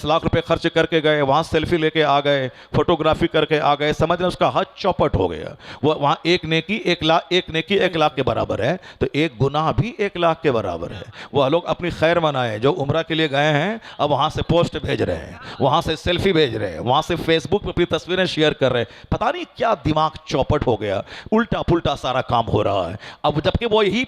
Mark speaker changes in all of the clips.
Speaker 1: लाख रुपए खर्च करके गए, वहाँ सेल्फी लेके आ गए, फोटोग्राफी करके आ गए, समझ रहे उसका हज चौपट हो गया। वो वहाँ एक नेकी 1 लाख के बराबर है, तो एक गुनाह भी 1 लाख के बराबर है। वह लोग अपनी खैर मनाए जो उम्रा के लिए गए हैं, अब वहाँ से पोस्ट भेज रहे हैं, वहाँ से सेल्फी भेज रहे हैं, वहाँ से फेसबुक पर अपनी तस्वीरें शेयर कर रहे हैं। पता नहीं क्या दिमाग चौपट हो गया, उल्टा पुल्टा सारा काम हो रहा है। अब जबकि वो यही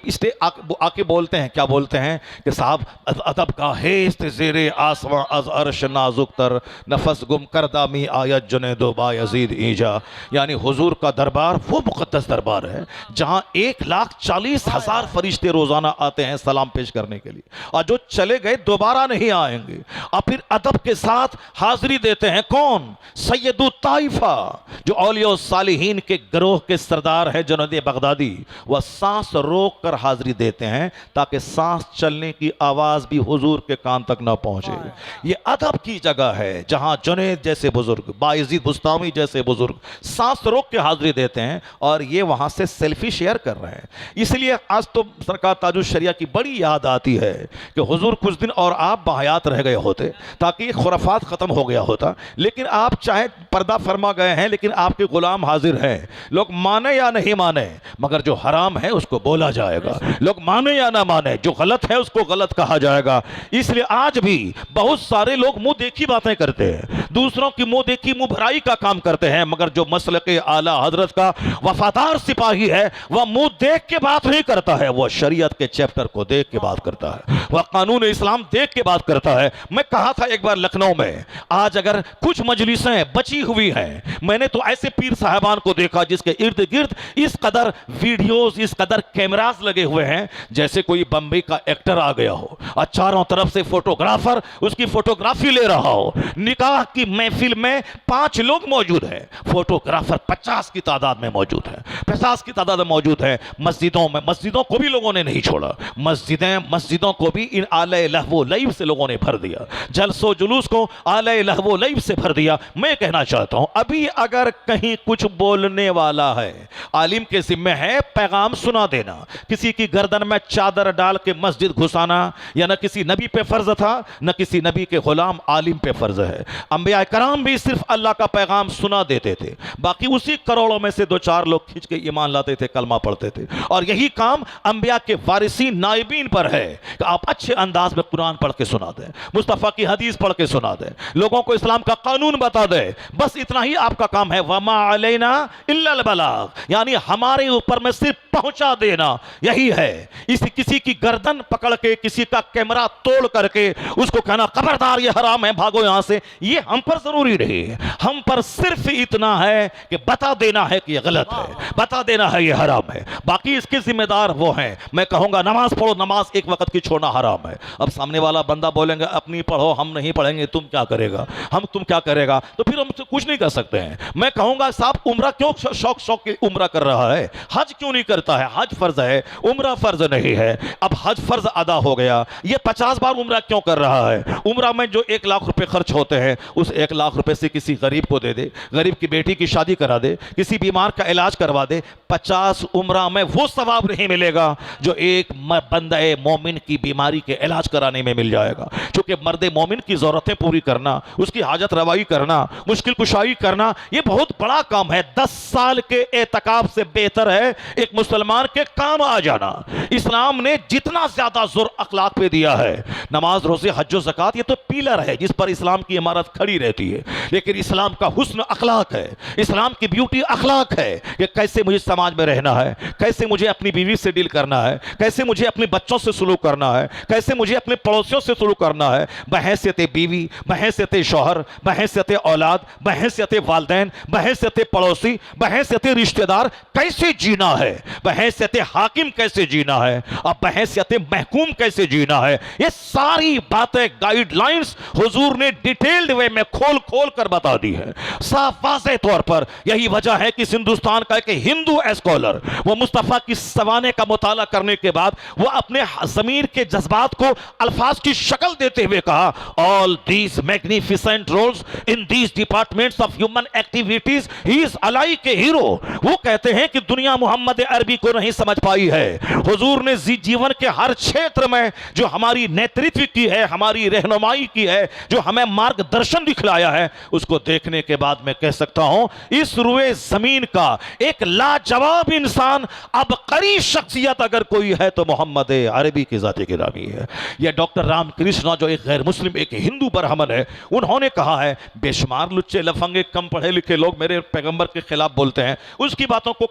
Speaker 1: आके बोलते हैं, क्या बोलते हैं कि साहब अदब का हेस्त ज़ेरे आसमां अज़ अर्श नाजुक तर, नफस गुम करदामी आयत जने दो बायज़ीद ईजा। यानी हुजूर का दरबार वो मुक़द्दस दरबार है जहाँ 1,40,000 फरिश्ते रोज़ाना आते हैं सलाम पेश करने के लिए, और जो चले गए दोबारा नहीं आएंगे। और फिर अदब के साथ हाजिरी देते हैं कौन? सैयदु ताइफा, जो औलिया सालिहीन के गिरोह के सरदार है जुनैद बगदादी। वह सांस रोक कर हाजिरी देते हैं ताकि सांस चलने की आवाज भी हुजूर के कान तक ना पहुंचे। ये अदब की जगह है जहां जुनैद जैसे बुजुर्ग, बायजीद बुस्तामी जैसे बुजुर्ग सांस रोक के हाजिरी देते हैं, और ये वहां से सेल्फी शेयर कर रहे हैं। इसलिए आज तो सरकार ताजुल शरिया की बड़ी याद आती है कि हुजूर कुछ दिन और आप बाहयात रह गए होते ताकि ये खुराफात खत्म हो गया होता। लेकिन आप चाहे पर्दा फरमा गए हैं, लेकिन आपके गुलाम हाजिर हैं। लोग माने या नहीं माने, मगर जो हराम है उसको बोला जाएगा। लोग माने या ना माने, जो गलत है उसको गलत कहा जाएगा। इसलिए आज भी बहुत सारे लोग मुंह देखी बातें करते हैं, दूसरों की मुंह देखी मुंह भराई का काम करते हैं, मगर जो मसलके आला हजरत का वफादार सिपाही है वह मुंह देख के बात नहीं करता है, वह शरीयत के चैप्टर को देख के बात करता है, वह कानून इस्लाम देख के बात करता है। मैं कहा था एक बार लखनऊ में, आज अगर कुछ मजलिसें बची हुई हैं, मैंने तो ऐसे पीर साहबान को देखा जिसके इर्द गिर्द इस कदर वीडियोस, इस कदर कैमरास लगे हुए हैं जैसे कोई बम्बई का एक्टर आ गया हो, और चारों तरफ से फोटोग्राफर उसकी फोटोग्राफी ले रहा हो। निकाह की महफिल में 5 लोग मौजूद हैं, फोटोग्राफर 50 की तादाद में मौजूद है, 50 की तादाद में मौजूद है। मस्जिदों को भी लोगों ने नहीं छोड़ा, मस्जिदों को भी इन आले लहवो लईब से लोगों ने भर दिया, जलसो जुलूस को आले लहवो लईब से भर दिया। मैं कहना चाहता हूं, अभी अगर कहीं कुछ बोलने वाला है, आलिम के जिम्मे है पैगाम सुना देना। किसी की गर्दन में चादर डाल के मस्जिद घुसाना या न किसी नबी पे फर्ज था, न किसी नबी के गुलाम आलिम पे फर्ज है। अंबिया कराम भी सिर्फ अल्लाह का पैगाम सुना देते थे, बाकी उसी करोड़ों में से 2-4 लोग खींच के ईमान लाते थे, कलमा पढ़ते थे। और यही काम अंबिया के वारिसीन नाइबीन पर है कि आप अच्छे अंदाज में कुरान पढ़ के सुना दें, मुस्तफ़ा की हदीस पढ़ के सुना दें, लोगों को इस्लाम का कानून बता दें। बस इतना ही आपका काम है। वमा अलैना इल्लल बलाग, यानी हमारे ऊपर में सिर्फ पहुंचा देना, यही है। किसी की गर्दन पकड़ के, किसी का कैमरा तोड़ करके उसको कहना खबरदार ये हराम है, भागो यहां से, ये हम पर जरूरी नहीं। हम पर सिर्फ इतना है कि बता देना है कि ये गलत है, बता देना है ये हराम है, बाकी इसके जिम्मेदार वो हैं। मैं कहूंगा नमाज पढ़ो, नमाज एक वक्त की छोड़ना हराम है। अब सामने वाला बंदा बोलेंगे अपनी पढ़ो, हम नहीं पढ़ेंगे, तुम क्या करेगा, तुम क्या करेगा, तो फिर हम कुछ नहीं कर सकते हैं। मैं कहूंगा साहब उम्रा क्यों शौक की उम्रा कर रहा है, हज क्यों नहीं करता है? हज फर्ज है, उम्रा फर्ज नहीं है। अब हज फर्ज अदा हो गया, ये 50 बार उम्रा क्यों कर रहा है? उम्रा में जो 1 लाख रुपए खर्च होते हैं, उस 1 लाख रुपए से किसी गरीब को दे दे, गरीब की बेटी की शादी करा दे, किसी बीमार का इलाज करवा दे। 50 उम्रा में वो सवाब नहीं मिलेगा जो एक बंदे मोमिन की बीमारी के इलाज कराने में मिल जाएगा। क्योंकि मर्दे मोमिन की जरूरतें पूरी करना, उसकी हाजत रवाई करना, मुश्किल कुशाई करना, ये बहुत बड़ा काम है। 10 साल के एतकाफ से बेहतर है एक मुसलमान के काम आ जाना। इस्लाम ने जितना ज्यादा जोर अखलाक पे दिया है, नमाज, रोजे, हज और ज़कात, ये तो पिलर है जिस पर इस्लाम की इमारत खड़ी रहती है। लेकिन इस्लाम का हुस्न अखलाक है, इस्लाम की ब्यूटी अखलाक है कि कैसे मुझे समाज में रहना है, कैसे मुझे अपनी बीवी से डील करना है, कैसे मुझे अपने बच्चों से सलूक करना है, कैसे मुझे अपने पड़ोसियों से सलूक करना है, बहैसियत बीवी, बहैसियत शौहर, बहैसियत औलाद, बहैसियत वालिदैन, बहैसियत पड़ोसी, बहैसियत रिश्तेदार कैसे जीना है, बहैसियत हाकिम कैसे जीना है, और बहैसियत महकूम कैसे जीना है। ये सारी बातें, गाइडलाइंस हुजूर ने डिटेल्ड वे में खोल खोल कर बता दी है, साफ वाज़ेह तौर पर। यही वजह है कि हिंदुस्तान का एक हिंदू स्कॉलर, वो मुस्तफ़ा की सवाने का मुताला करने के बाद वो अपने ज़मीर के जज्बात को अल्फाज की शक्ल देते हुए कहा, all these magnificent roles in these departments of human activities he is Ali के हीरो। वो कहते हैं कि दुनिया मोहम्मद अरबी को नहीं समझ पाई है। हुजूर ने जीवन के हर क्षेत्र में जो हमारी नेतृत्व की है, हमारी रहनुमाई की है, जो हमें मार्गदर्शन दिखलाया है, उसको देखने के बाद मैं कह सकता हूं इस रुए जमीन का एक लाजवाब इंसान, अबकरी शख्सियत अगर कोई है तो मोहम्मद अरबी की जात गिरामी है। यह डॉक्टर रामकृष्ण जो एक गैर मुस्लिम, एक हिंदू ब्राह्मण है, उन्होंने कहा है बेशुमार लुच्चे लफंगे कम पढ़े लिखे लोग मेरे पैगंबर के खिलाफ बोलते हैं, उसकी बातों को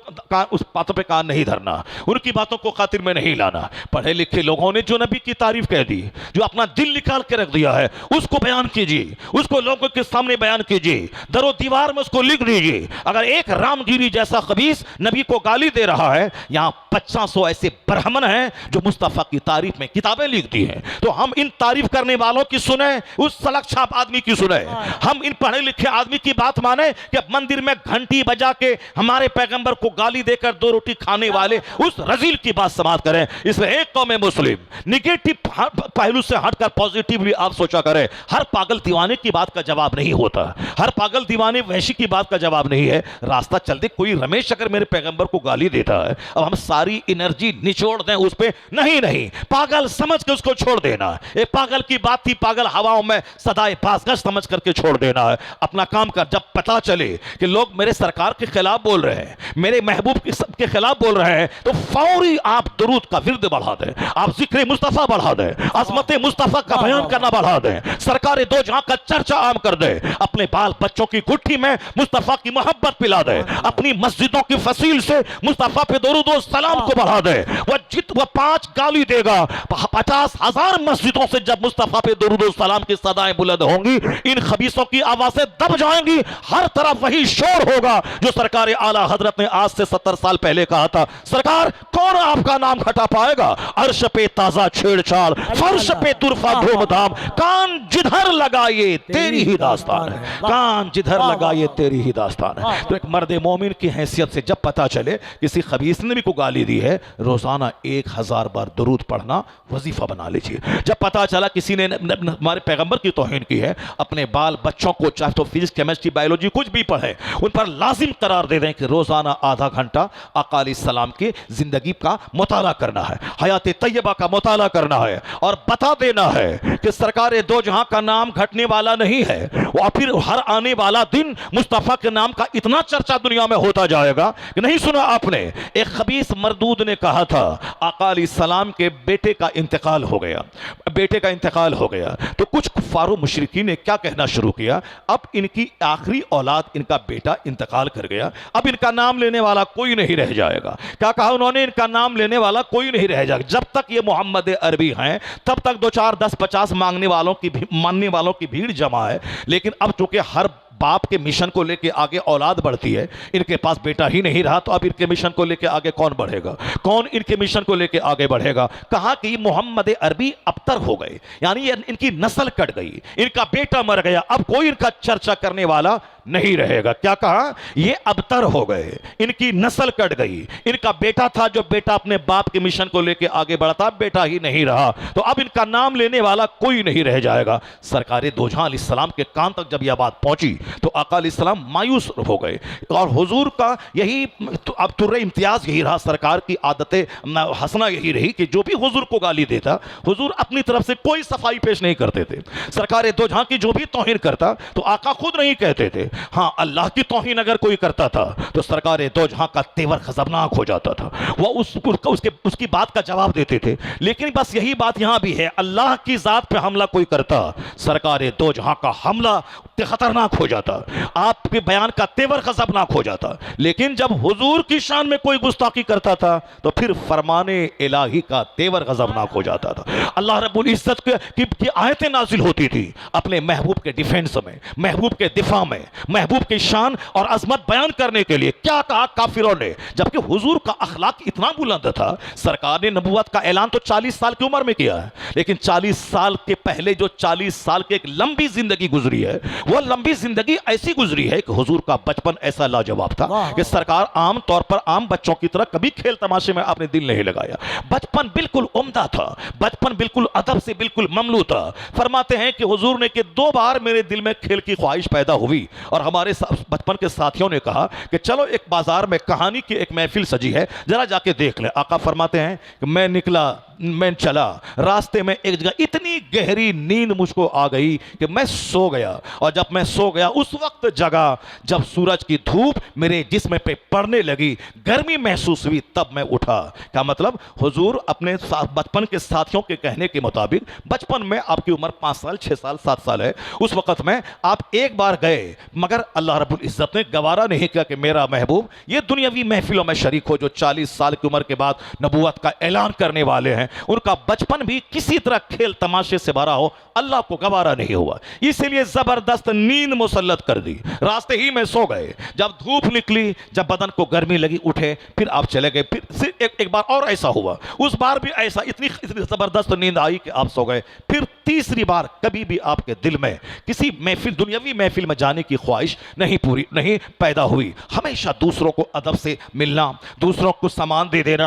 Speaker 1: उस बातों पे कान नहीं धरना, उनकी बातों को खातिर में नहीं लाना। पढ़े लिखे लोगों ने जो नबी की तारीफ कह दी, जो अपना दिल निकाल के रख दिया है, उसको बयान कीजिए, उसको लोगों के सामने बयान कीजिए, दरो दीवार में उसको लिख दीजिए। अगर एक रामगिरी जैसा खबीस नबी को गाली दे रहा है, यहां 500 ऐसे ब्राह्मण हैं जो मुस्तफा की तारीफ में किताबें लिखती हैं, तो हम इन तारीफ करने वालों की सुने, उस सड़क छाप आदमी की सुने। हम इन पढ़े लिखे आदमी की बात माने कि मंदिर में घंटी बजा के हमारे पैगंबर को गाली देकर 2 रोटी खाने वाले उस रजील की बात समाप्त करें। इसमें एक कौम मुस्लिम निगेटिव पहलू से हटकर पॉजिटिवली आप सोचा करें। हर पागल दीवाने की बात का जवाब नहीं होता, हर पागल दीवाने वैशी की बात का जवाब नहीं है। रास्ता चलते कोई रमेश अगर मेरे पैगंबर को गाली देता है, अब हम सारी एनर्जी निचोड़ दें उस पे? नहीं नहीं, पागल समझ के उसको छोड़ देना। एक पागल की बात थी, पागल हवाओं में सदाए बाज़गश्त समझ करके छोड़ देना है। अपना काम कर। जब पता चले कि लोग मेरे सरकार के खिलाफ बोल रहे हैं, मेरे महबूब के खिलाफ बोल रहे हैं, तो फौरी आप दुरूद का विर्द बढ़ा दें, आप जिक्र मुस्तफा बढ़ा दें, अज़मत मुस्तफा का बयान करना बढ़ा दें, सरकार दो जहां का चर्चा आम कर दे, अपने बाल बच्चों की गुट्ठी में मुस्तफा की मोहब्बत पिला दे, अपनी मस्जिदों की फसील से मुस्तफा पे दुरूद व सलाम को बढ़ा दे। वह 5 गाली देगा, 50,000 मस्जिदों से जब मुस्तफा पे दुरूद व सलाम की सदाएं बुलंद होंगी, इन खबीसों की आवाजें दब जाएंगी। हर तरफ वही शोर होगा जो सरकार आला हजरत ने आज से 70 साल पहले कहा था, सरकार कौन आपका नाम हटा पाएगा? अर्श पे ताजा छेड़छाड़, फर्श पे तुरफा धूमधाम, कान जिधर लगाए तेरी ही दास्तान है, कान जिधर लगाए तेरी ही दास्तान है। तो एक मर्द मोमिन की हैसियत से जब पता चले किसी खबीस ने भी को गाली दी है, रोजाना 1000 बार दुरूद पढ़ना वजीफा बना लीजिए। जब पता चला किसी ने हमारे पैगंबर की तौहीन की है, अपने बाल बच्चों को चाहे तो फिजिक्स, केमिस्ट्री, बायोलॉजी कुछ भी पढ़े, उन पर लाजिम करार दे दें कि रोजाना आधा घंटा आका अलैहिस्सलाम की जिंदगी का मुताला करना है, हयात तैयबा का मुताला करना है, और बता देना है कि सरकार दो जहां का नाम घटने वाला नहीं है, और फिर हर आने वाला दिन मुस्तफा के नाम का इतना चर्चा दुनिया में होता जाएगा कि नहीं सुना आपने? एक खबीस मरदूद ने कहा था आका अलैहिस्सलाम के बेटे का इंतकाल हो गया, बेटे का इंतकाल हो गया, तो कुछ कुफ्फार मुशरिकीन ने क्या कहना शुरू किया, अब इनकी आखिरी औलाद, इनका बेटा इंतकाल कर गया, अब इनका नाम लेने वाला कोई नहीं रह जाएगा। क्या कहा उन्होंने? इनका नाम लेने वाला कोई नहीं रह जाएगा। जब तक ये मोहम्मद अरबी हैं तब तक 2 4 10 50 मांगने वालों की भीड़ जमा है, लेकिन अब चूंकि हर बाप के मिशन को लेके आगे औलाद बढ़ती है, इनके पास बेटा ही नहीं रहा, तो अब इनके मिशन को लेके आगे कौन बढ़ेगा? कौन इनके मिशन को लेके आगे बढ़ेगा? कहा कि मोहम्मद अरबी अबतर हो गए, यानी इनकी नस्ल कट गई, इनका बेटा मर गया, अब कोई इनका चर्चा करने वाला नहीं रहेगा। क्या कहा? ये अबतर हो गए, इनकी नस्ल कट गई, इनका बेटा था जो बेटा अपने बाप के मिशन को लेके आगे बढ़ता, बेटा ही नहीं रहा, तो अब इनका नाम लेने वाला कोई नहीं रह जाएगा। सरकार दो जहां अलैहिस्सलाम के कान तक जब यह बात पहुंची तो आका अलैहिस्सलाम मायूस हो गए, और हुजूर का यही अब तुर्रे इम्तियाज यही रहा, सरकार की आदतें हंसना यही रही कि जो भी हुजूर को गाली देता, हुजूर अपनी तरफ से कोई सफाई पेश नहीं करते थे। सरकार दो जहां की जो भी तौहीन करता तो आका खुद नहीं कहते थे, हाँ अल्लाह की तौहीन अगर कोई करता था तो सरकार दो जहां का तेवर खजबनाक हो जाता था, वह उसकी बात का जवाब देते थे। लेकिन बस यही बात यहां भी है, अल्लाह की जात पे हमला कोई करता, सरकार दो जहां का हमला खतरनाक हो जाता, आपके बयान का तेवर खजबनाक हो जाता। लेकिन जब हुजूर की शान में कोई गुस्ताखी करता था तो फिर फरमाने इलाही का तेवर गजबनाक हो जाता था। अल्लाह रब्बुल इज्जत की आयतें नाजिल होती थी अपने महबूब के डिफेंस में, महबूब के दिफा में, महबूब की शान और अजमत बयान करने के लिए। क्या कहा काफिरों ने? जबकि हुजूर का अखलाक इतना बुलंद था, सरकार ने नबुवत का ऐलान तो 40 साल की उम्र में किया है, लेकिन 40 साल के पहले जो 40 साल की एक लंबी जिंदगी गुजरी है, वह लंबी जिंदगी ऐसी गुजरी है कि हुजूर का बचपन ऐसा लाजवाब था कि सरकार आम तौर पर आम बच्चों की तरह कभी खेल तमाशे में आपने दिल नहीं लगाया। बचपन बिल्कुल उम्दा था, बचपन बिल्कुल अदब से बिल्कुल ममलू था। फरमाते हैं कि हुजूर ने कि 2 बार मेरे दिल में खेल की ख्वाहिश पैदा हुई, और हमारे बचपन के साथियों ने कहा कि चलो एक बाजार में कहानी की एक महफिल सजी है, जरा जाके देख ले। आका फरमाते हैं कि मैं निकला मैं चला, रास्ते में एक जगह इतनी गहरी नींद मुझको आ गई कि मैं सो गया। और जब मैं सो गया उस वक्त जगा जब सूरज की धूप मेरे जिस्म पे पड़ने लगी, गर्मी महसूस हुई, तब मैं उठा। क्या मतलब? हुजूर अपने बचपन के साथियों के कहने के मुताबिक, बचपन में आपकी उम्र 5 साल 6 साल 7 साल है, उस वक्त में आप एक बार गए, मगर अल्लाह रब्बुल इज्जत ने गवारा नहीं किया कि मेरा महबूब ये दुनियावी महफिलों में शरीक हो जो 40 साल की उम्र के बाद नबूवत का ऐलान करने वाले हैं, उनका बचपन भी किसी तरह खेल तमाशे से भरा हो, अल्लाह को गवारा नहीं हुआ, इसलिए जबरदस्त नींद मुसल्लत कर दी। रास्ते ही में सो गए। जब धूप निकली, जब बदन को गर्मी लगी, उठे, फिर आप चले गए। फिर एक बार और ऐसा हुआ, उस बार भी ऐसा, इतनी जबरदस्त नींद आई कि आप सो गए। फिर तीसरी बार कभी भी आपके दिल में किसी महफिल, दुनियावी महफिल में जाने की ख्वाहिश नहीं पैदा हुई। हमेशा दूसरों को अदब से मिलना, दूसरों को सामान दे देना,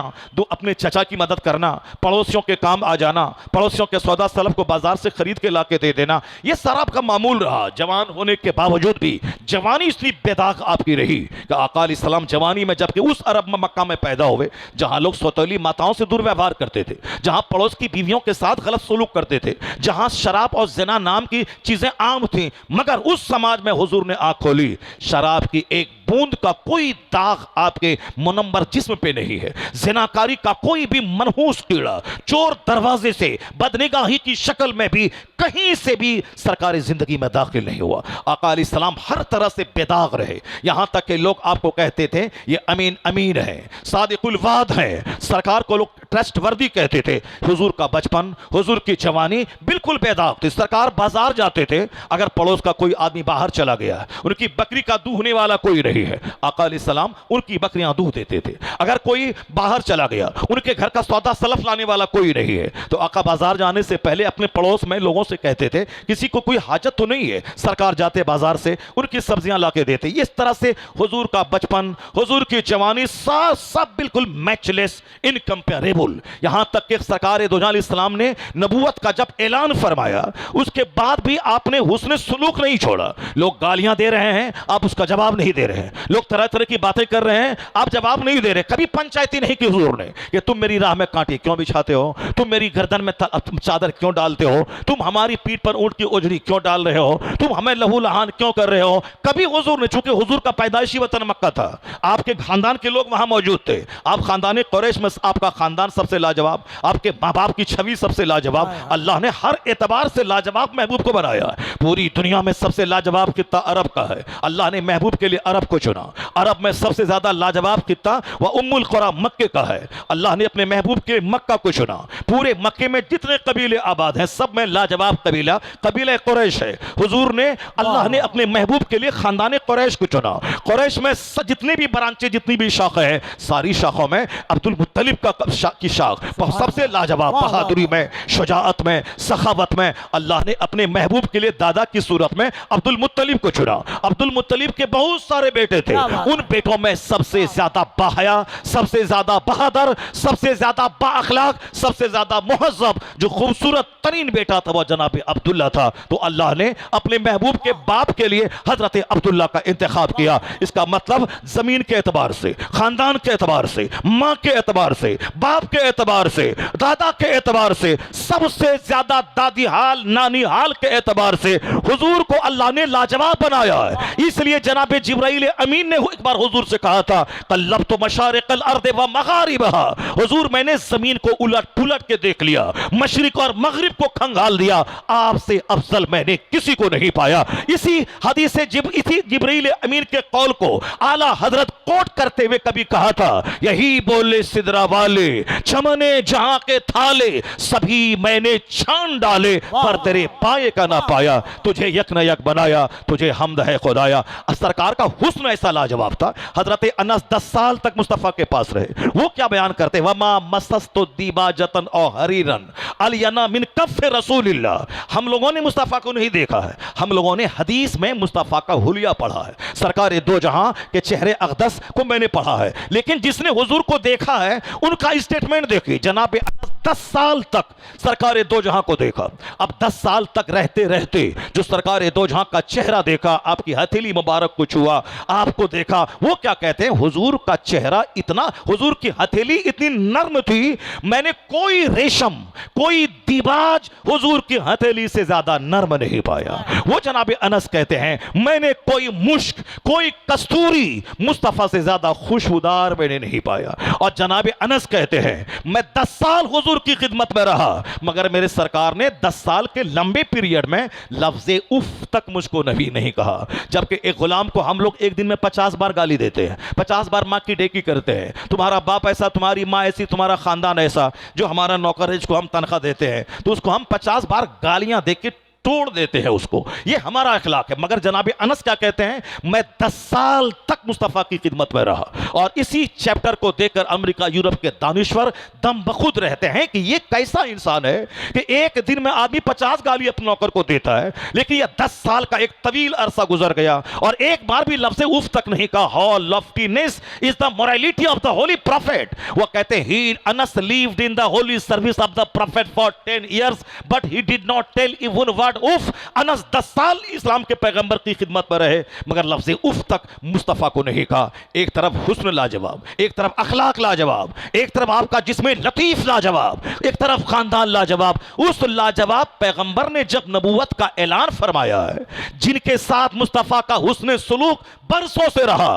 Speaker 1: अपने चचा की मदद करना, पड़ोसियों के काम आ जाना, पड़ोसियों के सौदा सलफ को बाजार से खरीद के ला के दे देना, यह सारा आपका मामूल रहा। जवान होने के बावजूद भी जवानी इतनी बेदाग आपकी रही कि आका अलैहिस्सलाम जवानी में, जबकि उस अरब में मक्का में पैदा हुए जहां लोग सौतेली माताओं से दुर्व्यवहार करते थे, जहां पड़ोस की बीवियों के साथ गलत सलूक करते थे, जहां शराब और ज़िना नाम की चीजें आम थी, मगर उस समाज में हुजूर ने आंख खोली, शराब की एक बूंद का कोई दाग आपके मुनम्बर जिस्म पे नहीं है, जिनाकारी का कोई भी मनहूस कीड़ा, चोर दरवाजे से, बदनिगाही की शक्ल में भी कहीं से भी सरकारी जिंदगी में दाखिल नहीं हुआ। आका अलैहिस्सलाम हर तरह से बेदाग रहे, यहां तक कि लोग आपको कहते थे ये अमीन अमीन है, सादिकुल वाद है, सरकार को लोग ट्रस्ट वर्दी कहते थे। हुजूर का बचपन, हुजूर की जवानी बिल्कुल बेदाग थी। सरकार बाजार जाते थे, अगर पड़ोस का कोई आदमी बाहर चला गया, उनकी बकरी का दूहने वाला कोई नहीं है, आका अलैहिस्सलाम उनकी बकरियां दूह देते थे। अगर कोई बाहर चला गया, उनके घर का सौदा सलफ लाने वाला कोई नहीं है, तो आका बाजार जाने से पहले अपने पड़ोस में लोगों से कहते थे किसी को कोई हाजत तो नहीं है, सरकार जाते बाजार से उनकी सब्जियां लाके देते। इस तरह से हुजूर का बचपन, हुजूर की जवानी सब बिल्कुल मैचलेस, इनकंपेरेबल। यहां तक कि सरकार दो जहां इस्लाम ने नबूवत का जब ऐलान फरमाया, उसके बाद भी आपने हुस्न सुलूक नहीं छोड़ा। लोग गालियां दे रहे हैं, आप उसका जवाब नहीं दे रहे हैं, लोग तरह तरह की बातें कर रहे हैं, आप जवाब नहीं दे रहे। कभी पंचायती नहीं की हुजूर ने कि तुम मेरी राह में कांटे क्यों बिछाते हो, तुम मेरी गर्दन में चादर क्यों डालते हो, तुम हमारी पीठ पर ऊंट की ओझड़ी क्यों डाल रहे हो, तुम हमें लहू लहान क्यों कर रहे हो। कभी हुजूर ने, चूंकि हुजूर का पैदाइशी वतन मक्का था, आपके खानदान के लोग वहां मौजूद थे, आप खानदान कुरैश में आपका खानदान सबसे लाजवाब, आपके माँ बाप की छवि सबसे लाजवाब, अल्लाह ने हर एतबार से लाजवाब महबूब को बनाया। पूरी दुनिया में सबसे लाजवाब खित्ता अरब का है, अल्लाह ने महबूब के लिए अरब को चुना। अरब में सबसे ज्यादा लाजवाब खित्ता व उम्मुल कुरा मक्के का है, अल्लाह ने अपने महबूब के मक्का को चुना। पूरे मक्के में जितने कबीले आबाद हैं, सब में लाजवाब कबीला कबीला कुरैश है। हुजूर ने, अल्लाह ने अपने महबूब के लिए खानदान कुरैश को चुना। कुरैश में जितनी भी ब्रांचें, जितनी भी शाखें हैं, सारी शाखों में अब्दुल मुत्तलिब की शाख सबसे लाजवाब, बहादुरी में, शुजाअत में, सखावत में, अल्लाह ने अपने महबूब के लिए दादा की सूरत में अब्दुल मुत्तलिब को चुना। अब्दुल मुत्तलिब के बहुत सारे बेटे थे, उन बेटों में सबसे ज्यादा बाहया, सबसे ज्यादा बहादुर, सबसे ज्यादा बाअखलाक, सबसे ज्यादा मुहज्जब, जो खूबसूरत तरीन बेटा था वो जनाब अब्दुल्ला था। तो अल्लाह ने अपने महबूब के बाप के लिए हजरत अब्दुल्ला का इंतखाब किया। इसका मतलब जमीन के एतबार से, खानदान के एतबार से, माँ के एतबार से, बाप के एतबार से, दादा के एतबार से, सबसे ज्यादा दादी हाल, नानी हाल के एतबार से हुजूर को अल्लाह ने लाजवाब बनाया है। इसलिए जनाब जिब्राइल अमीन ने एक बार हुजूर से कहा था, कल्लब्तु मशारिक़ल अर्द व मगारिबहा, हुजूर मैंने जमीन को उलट पुलट के देख लिया, मशरिक और मगरिब को खंगाल दिया, आपसे अफजल मैंने किसी को नहीं पाया। इसी हदीस से जिब्राइल अमीन के कौल को आला हजरत कोट करते हुए कभी कहा था, यही बोले सिदरा वाले, चमने जहां के थाले, सभी मैंने छान डाले, पर तेरे पाए का ना पाया, तुझे यक न यक बनाया, तुझे हमद है खुदाया। सरकार का हुस्न ऐसा लाजवाब था। हजरत अनस 10 साल तक मुस्तफा के पास रहे। वो क्या बयान करते, वमा मसस्तु दीबाजतन और हरीरन अलयना मिन कफ रसूलिल्लाह, हम लोगों ने मुस्तफा को नहीं देखा है, हम लोगों ने हदीस में मुस्तफा का हुलिया पढ़ा है, सरकार दो जहां के चेहरे अक़दस को मैंने पढ़ा है, लेकिन जिसने हुजूर को देखा है उनका स्टेटमेंट देखिए। जनाब अनस 10 साल तक सरकार दो जहां को देखा। अब 10 साल तक रहते रहते जो सरकार दो जहां का चेहरा देखा, आपकी हथेली मुबारक को छुआ, आपको देखा, वो क्या कहते हैं, हुजूर का चेहरा इतना, हुजूर की हथेली इतनी नर्म थी, मैंने कोई रेशम, कोई दीबाज हुजूर की हथेली से ज्यादा नर्म नहीं पाया। वो जनाब अनस कहते हैं मैंने कोई मुश्क, कोई कस्तूरी मुस्तफा से ज्यादा खुशबूदार मैंने नहीं पाया। और जनाब अनस कहते हैं मैं 10 साल हुजूर की खिदमत में रहा, मगर मेरे सरकार ने 10 साल के लंबे पीरियड में लफ्ज़े उफ तक मुझको नबी नहीं कहा। जबकि एक गुलाम को हम लोग एक दिन में 50 बार गाली देते हैं, 50 बार माँ की डेकी करते हैं, तुम्हारा बाप ऐसा, तुम्हारी माँ ऐसी, तुम्हारा खानदान ऐसा। जो हमारा नौकर है जिसको हम तनख्वाह देते हैं, तो उसको हम 50 बार गालियां देके तोड़ देते हैं उसको। ये हमारा अखलाक है। मगर जनाब अनस क्या कहते हैं, मैं 10 साल तक मुस्तफ़ा की खिदमत में रहा। और इसी चैप्टर को देखकर अमेरिका यूरोप के दानिश्वर दम बखुद रहते हैं कि ये कैसा इंसान है कि एक दिन में आदमी 50 गाली अपने नौकर को देता है, लेकिन यह 10 साल का एक तवील अरसा गुजर गया और एक बार भी लफ्ज़ उफ तक नहीं कहा। How loftiness is the morality of the holy prophet. वो कहते हैं he Anas lived in the holy service of the prophet for 10 years but he did not tell even word उफ। अनस 10 साल इस्लाम के पैगंबर की खिदमत में रहे, मगर लफ्ज़ उफ तक मुस्तफ़ा को नहीं कहा। एक तरफ हुस्न लाजवाब, एक तरफ अखलाक लाजवाब, एक तरफ आपका जिस्म लतीफ लाजवाब, एक तरफ खानदान लाजवाब। उस लाजवाब पैगंबर ने जब नबूवत का ऐलान फरमाया है, जिनके साथ मुस्तफ़ा का हुस्न सुलूक बरसों से रहा,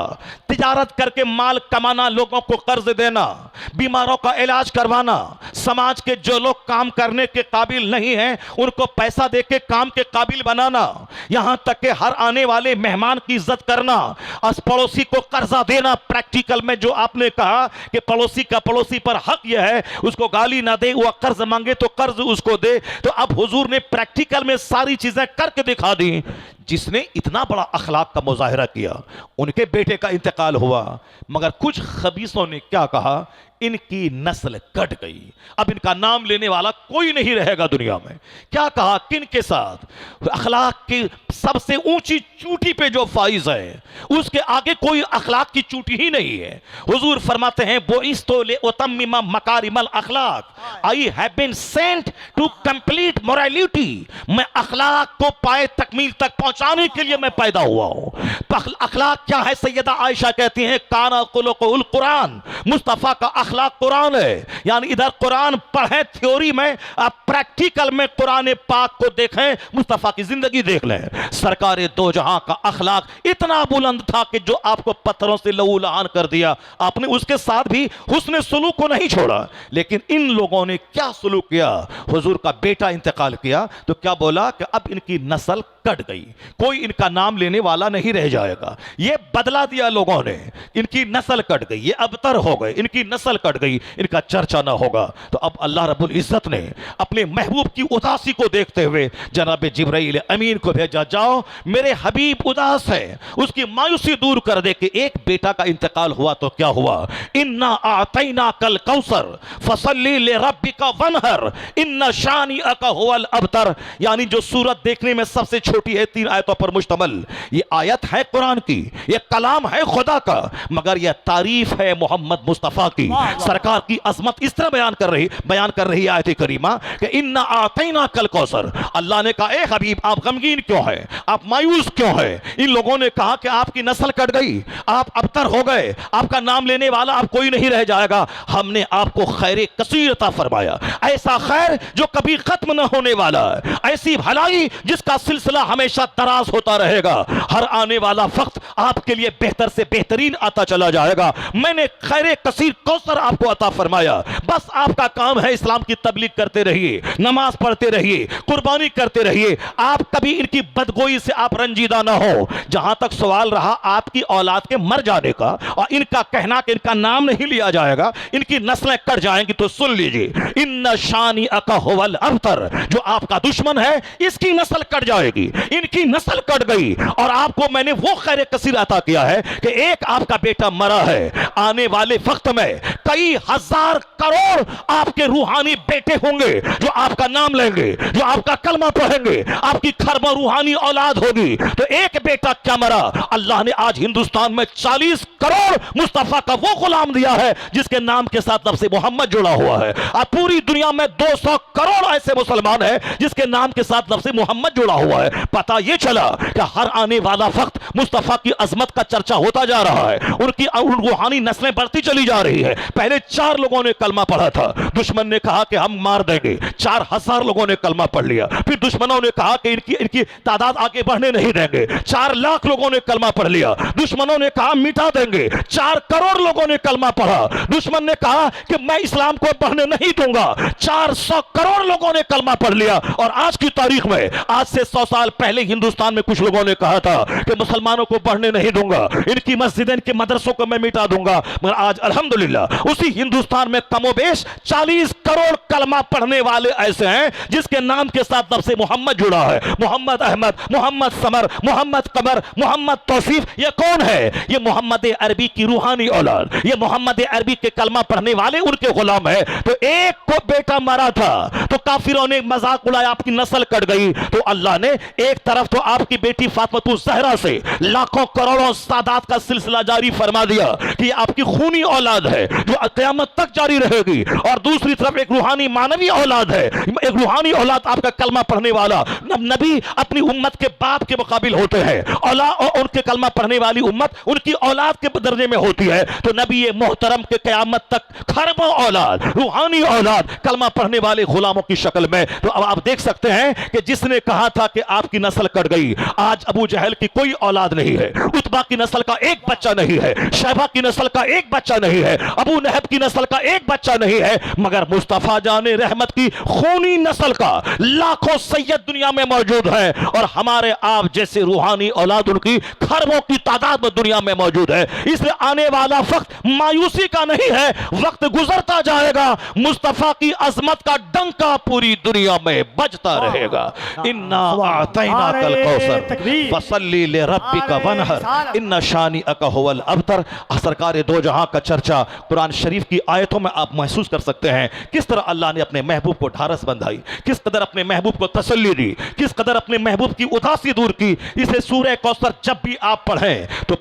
Speaker 1: तिजारत करके माल कमाना, लोगों को कर्ज देना, बीमारों का इलाज करवाना, समाज के जो लोग काम करने के काबिल नहीं हैं उनको पैसा देके काम के काबिल बनाना, यहां तक कि हर आने वाले मेहमान की इज्जत करना, पड़ोसी को कर्जा देना। प्रैक्टिकल में जो आपने कहा कि पड़ोसी का पड़ोसी पर हक यह है उसको गाली ना दे, वह कर्ज मांगे तो कर्ज उसको दे। तो अब हुजूर ने प्रैक्टिकल में सारी चीजें करके दिखा दी। जिसने इतना बड़ा अखलाक का मुजाहिरा किया, उनके बेटे का इंतकाल हुआ, मगर कुछ खबीसों ने क्या कहा, इनकी नस्ल कट गई, अब इनका नाम लेने वाला कोई नहीं रहेगा दुनिया में। क्या कहा, किन के साथ, अखलाक की सबसे ऊंची चूटी पे जो फाइज है उसके आगे कोई अखलाक की चूटी ही नहीं है। हुजूर फरमाते हैं वो इस तो ले उतम्मिमा मकारिमल अखलाक, I have been sent to complete morality. मैं अखलाक को पाए तकमील तक पहुंचाने के लिए मैं पैदा हुआ हूं। अखलाक क्या है, सैयदा आयशा कहती हैं काना खुलुकुल कुरान, मुस्तफा का अखलाक कुरान है। यानी इधर कुरान पढ़ें थ्योरी में, आप प्रैक्टिकल में कुरान पाक को देखें, मुस्तफा की जिंदगी देख लें। सरकार दो जहां का अखलाक इतना बुलंद था कि जो आपको पत्थरों से लहू लहान कर दिया, आपने उसके साथ भी हुस्न सुलूक को नहीं छोड़ा। लेकिन इन लोगों ने क्या सुलूक किया, हुजूर का बेटा इंतकाल किया तो क्या बोला कि अब इनकी नस्ल कट गई, कोई इनका नाम लेने वाला नहीं रह जाएगा। ये बदला दिया लोगों ने, इनकी नस्ल कट गई, ये अबतर हो गए, इनकी नस्ल कट गई, इनका चर्चा ना होगा। तो अब अल्लाह रब्बुल इज्जत ने अपने महबूब की उदासी को देखते हुए जनाब जिब्राइल अमीन को भेजा, जाओ मेरे हबीब उदास है, उसकी मायूसी दूर कर दे। कि एक बेटा का इंतकाल हुआ तो क्या हुआ, इन्ना आतैना कल कौसर फसल्ली ले रब्बिका वनहर इन्ना शानिअका हुवल अबतर। यानी जो सूरत देखने में सबसे छोटी है, 3 आयतों पर मुश्तमल, ये आयत है कुरान की, ये कलाम है खुदा का, मगर यह तारीफ है मोहम्मद मुस्तफा की। सरकार की अजमत इस तरह बयान कर रही है आयत करीमा कि इन्ना आतैना कल कौसर। अल्लाह ने कहा ए हबीब आप गमगीन क्यों है, आप मायूस क्यों है। इन लोगों ने कहा कि आपकी नस्ल कट गई, आप अबतर हो गए, आपका नाम लेने वाला अब कोई नहीं रह जाएगा। हमने आपको खैर कसीर अता फरमाया, ऐसा खैर जो कभी खत्म न होने वाला है, ऐसी भलाई जिसका सिलसिला हमेशा दराज होता रहेगा। हर आने वाला वक्त आपके लिए बेहतर से बेहतरीन आता चला जाएगा। मैंने खैर कसीर कौसर आपको अता फरमाया। बस आपका काम है इस्लाम की तबलीग करते रहिए, नमाज पढ़ते रहिए, कुर्बानी करते रहिए। आप कभी इनकी बदगोई से आप रंजीदा ना हो। जहां तक सवाल रहा आपकी औलाद के मर जाने का और इनका कहना कि इनका नाम नहीं लिया जाएगा, इनकी नस्लें कट जाएंगी, तो सुन लीजिए, इन्ना शानिअका हुवल अबतर, जो आपका दुश्मन है इसकी नस्ल कट जाएगी, इनकी नस्ल कट गई और आपको मैंने वो वो खैर कसीर अता किया है कि एक आपका बेटा मरा है, आने वाले वक्त में कई हजार करोड़ आपके रूहानी बेटे होंगे जो आपका नाम लेंगे, जो आपका कलमा पढ़ेंगे, आपकी खरबों रूहानी औलाद होगी। तो एक बेटा क्या मरा, अल्लाह ने आज हिंदुस्तान में 40 करोड़ मुस्तफा का वो गुलाम दिया है जिसके नाम के साथ लफ्ज़ मोहम्मद जुड़ा हुआ है। अब पूरी दुनिया में 200 करोड़ ऐसे मुसलमान हैं जिसके नाम के साथ लफ्ज़ मोहम्मद जुड़ा हुआ है। पता यह चला कि हर आने वाला वक्त मुस्तफा की अजमत का चर्चा होता जा रहा है, उनकी रूहानी नस्लें बढ़ती चली जा रही है। पहले 4 लोगों ने कलमा पढ़ा था, दुश्मन ने कहा कि हम मार देंगे, 4000 लोगों ने कलमा पढ़ लिया। फिर दुश्मनों ने कहा कि इनकी तादाद आगे बढ़ने नहीं देंगे, 4 लाख लोगों ने कलमा पढ़ लिया। दुश्मनों ने कहा मिटा देंगे, 4 करोड़ लोगों ने कलमा पढ़ा। दुश्मन ने कहा कि मैं इस्लाम को बढ़ने नहीं दूंगा, 400 करोड़ लोगों ने कलमा पढ़ लिया। और आज की तारीख में, आज से 100 साल पहले हिंदुस्तान में कुछ लोगों ने कहा था कि मुसलमानों को बढ़ने नहीं दूंगा, इनकी मस्जिदें, इनके मदरसों को मैं मिटा दूंगा। मगर आज अल्हम्दुलिल्लाह उसी हिंदुस्तान में कमोबेश 40 करोड़ कलमा पढ़ने वाले ऐसे हैं जिसके नाम के साथ लफ्ज़ मोहम्मद जुड़ा है। मोहम्मद अहमद, मोहम्मद समर, मोहम्मद कमर, मोहम्मद तौसीफ, ये कौन है? ये मोहम्मद अरबी की रूहानी औलाद, ये मोहम्मद अरबी के कलमा पढ़ने वाले उनके गुलाम है। तो एक को बेटा मरा था तो काफिरों ने मजाक उड़ाया, आपकी नस्ल कट गई। तो अल्लाह ने एक तरफ तो आपकी बेटी फातिमा ज़हरा से लाखों करोड़ों सादात का सिलसिला जारी फरमा दिया कि आपकी खूनी औलाद है जो क़यामत तक जारी रहेगी, और दूसरी तरफ एक रूहानी मानवी औलाद है, एक रूहानी औलाद आपका कलमा पढ़ने वाला। नबी अपनी उम्मत के बाप के मुकाबिल होते हैं, औलाद और उनके कलमा पढ़ने वाली उम्मत उनकी औलाद के दर्जे में होती है। तो नबी मोहतरम के क़यामत तक खरबों औलाद, रूहानी औलाद कलमा पढ़ने वाले गुलामों की शक्ल में। तो अब आप देख सकते हैं कि जिसने कहा था कि आपकी नस्ल कट गई, आज अबू जहल की कोई औलाद नहीं है, उतबा की नस्ल का एक बच्चा नहीं है, शैबा की नस्ल का एक बच्चा नहीं है, अबू लहब की नस्ल का एक बच्चा नहीं है, मगर मुस्तफा जाने रहमत की खूनी नस्ल का लाखों सैयद दुनिया में मौजूद है। और हमारे आप जैसे रूहानी औलाद उनकी खरबों की तादाद में दुनिया में मौजूद है। इसलिए आने वाला वक्त मायूसी का नहीं है, वक्त गुजरता जाएगा, मुस्तफा की अजमत का डंका पूरी दुनिया में बजता रहेगा। इन्ना आतैनाकल कौसर फसल्ली लिरब्बिका वनहर इन्ना शानिअका हुवल अबतर। सरकार दो जहां का चर्चा कुरान शरीफ की आयतों में आप महसूस कर सकते हैं किस तरह अल्लाह ने अपने महबूब को ढारस बंधाई, किस कदर अपने महबूब को तसल्ली दी, किस कदर अपने महबूब की उदासी दूर की। इसे सूरह कौसर जब भी आप पढ़ें तो